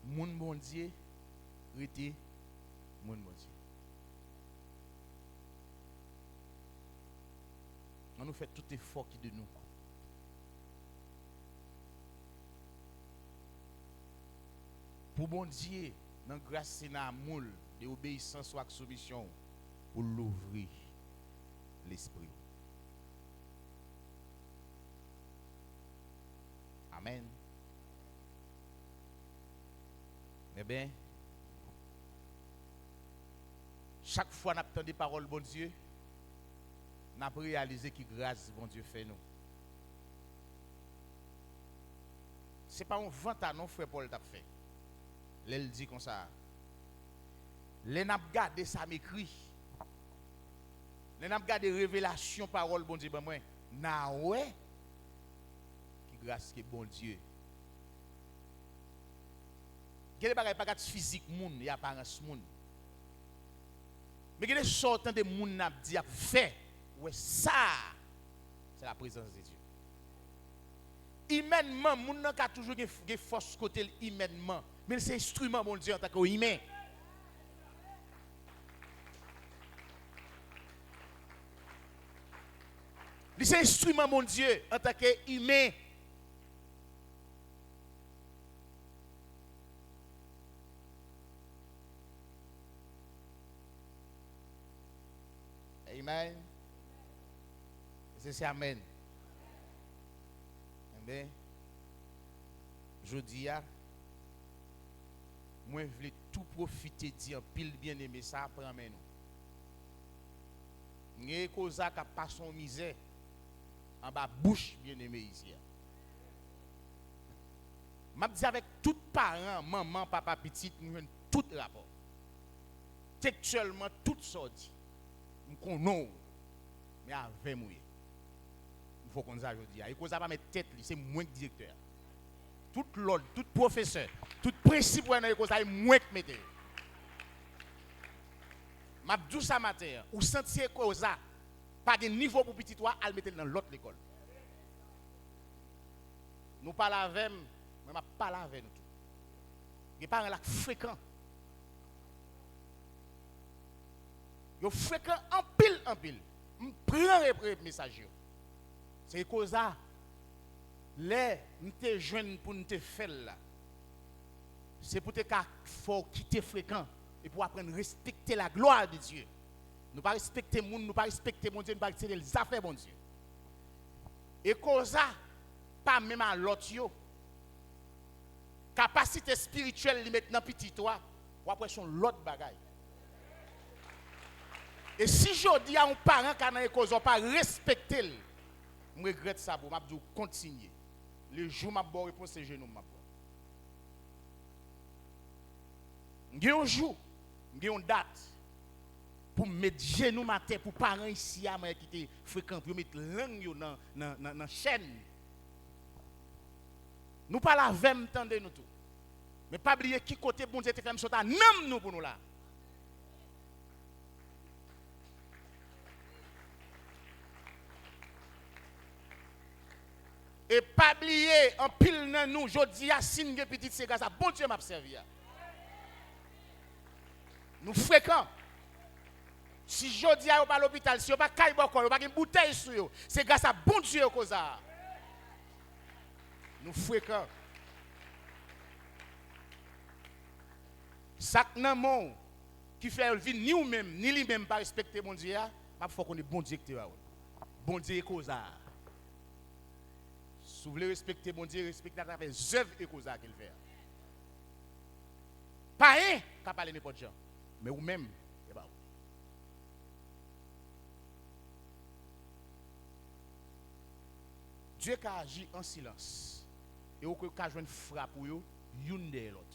Mon bon Dieu, rete mon bon Dieu. On nous fait tout effort qui de nous. Pour bon Dieu, dans grâce c'est dans l'amour, de obéissance ou soumission, pour l'ouvrir l'esprit. Amen. Eh bien, chaque fois que nous avons des paroles, bon Dieu, nous avons réalisé que grâce, bon Dieu, fait nous. Ce n'est pas un vent à non, frère Paul t'a fait. Elle dit comme ça. Les n'a gardé ça m'écrit. Les n'a gardé révélation parole bon Dieu ben moi. Na ouais. Qui grâce que bon Dieu. Quel bagay pas physique moun, y apparence moun. Mais quel sortant de moun n'a dit a fait. Ouais ça. C'est la présence de Dieu. Humainement, moun n'a ka toujours une force côté humainement. Mais c'est instrument, mon Dieu, en tant qu'humain. C'est instrument, mon Dieu, en tant qu'humain. Amen. C'est Amen. Amen. Je dis à moi, je voulais tout profiter, dire pile bien aimé ça, prends nous. N'y a cause qui pas son misère en bas bouche bien aimé ici. Je dis avec tout parents, maman, papa, petite, nous avons tout rapport. Textuellement, tout sorti. Nous connaissons, mais avec moi. Il faut qu'on dise aujourd'hui. Et cause pas mettre tête, c'est moins que directeur. Tout l'ordre, tout professeur, tout principe dans l'école, ça est moins que mettre. Je dis ça matin, ou sentir que ça, pas de niveau pour petit toi, à le mettre dans l'autre école. Nous parlons avec, mais je parle avec nous. Les parents sont fréquents. Ils sont fréquents en pile. Je prends les messages. C'est que ça. Les nous te joindre pour nous te faire là. C'est pour te faut quitter fréquent et pour apprendre à respecter la gloire de Dieu. Nous pas respecter monde, nous pas respecter mon Dieu, nous pas respecter les affaires mon Dieu. Et cause ça pas même à l'autre yo. Capacité spirituelle li maintenant petit toi, ou après son l'autre bagaille. Et si je dis à un parent qui a une cause pas respecter, je regrette ça pour m'abdou continuer. Le jour m'a bon réponse c'est genou m'a bon. J'ai un jour, j'ai une date pour mettre genou matin pour parents ici à moi qui étaient fréquents pour mettre langue dans chaîne. Nous pas la même tendez nous tout. Mais pas oublier qui côté bon Dieu te fait sauter non nous pour nous là. Et pas oublier en pile dans nous jodi a signe que petit c'est grâce à bon Dieu m'a servi. Nous fréquents. Si jodi a pas à l'hôpital, si on pas caille bokon, on pas une bouteille sur yo, c'est grâce à bon Dieu cause ça. Nous fréquents. Sak nan mon qui fait vivre ni ou même ni lui même pas respecter bon Dieu, il faut qu'on ait bon Dieu qui bon Dieu cause ça. Si vous voulez respecter bon Dieu, respectez à travers les œuvres et causes qu'il fait. Pas un qui parle n'importe gens, mais ou même et bah. Dieu qui agit en silence et ou qui a joué une frappe pour eux, une de l'autre.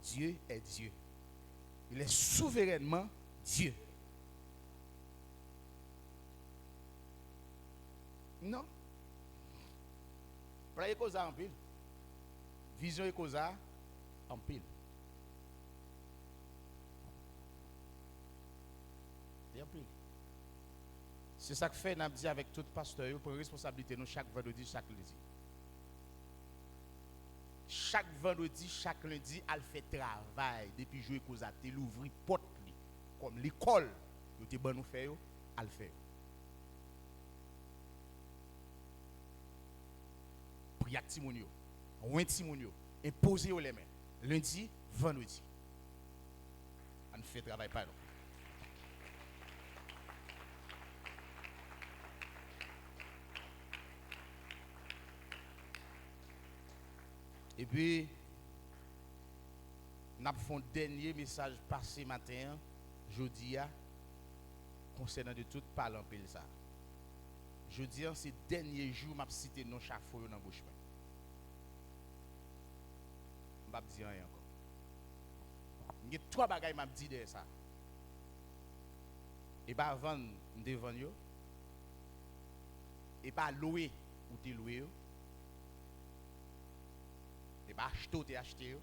Dieu est Dieu. Il est souverainement Dieu. Non. Plan est cause en pile. Vision est cause en pile. C'est en pile. C'est ça que fait n'a dit avec tout pasteur pour responsabilité nous chaque vendredi, chaque lundi. Chaque vendredi, chaque lundi, elle fait travail depuis jouer cause à tel ouvrir porte comme l'école. Yo te bon nous faire elle fait. Prière Timonio, ouin Timonio, imposer les mains. Lundi, vendredi. On fait travail pas nous. Et puis, nous avons fait un dernier message passé matin, jeudi, concernant de tout parlant pile ça. Jeudi, c'est le dernier jour que je cité non chaque fois dans la bouche. Je ne vais pas dire rien encore. Il y a trois bagages que je dit de ça. Et pas vendre devant vous. Et pas louer ou te louer. Et pas acheter ou te acheter.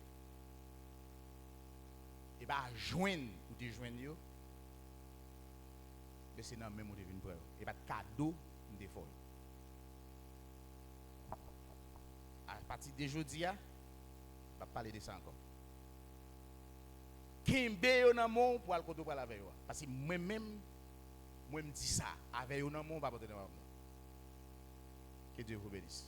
Et pas joindre ou te joindre. Mais c'est dans le même où tu viens pour. Et pas de cadeau ou de folle. À partir de jeudi, je vais parler de ça encore. Kimbe yo nan mon pour aller côté pour la veille. Parce que moi-même, moi me dis ça. Avec yo nan mon, pas porter dans. Que Dieu vous bénisse.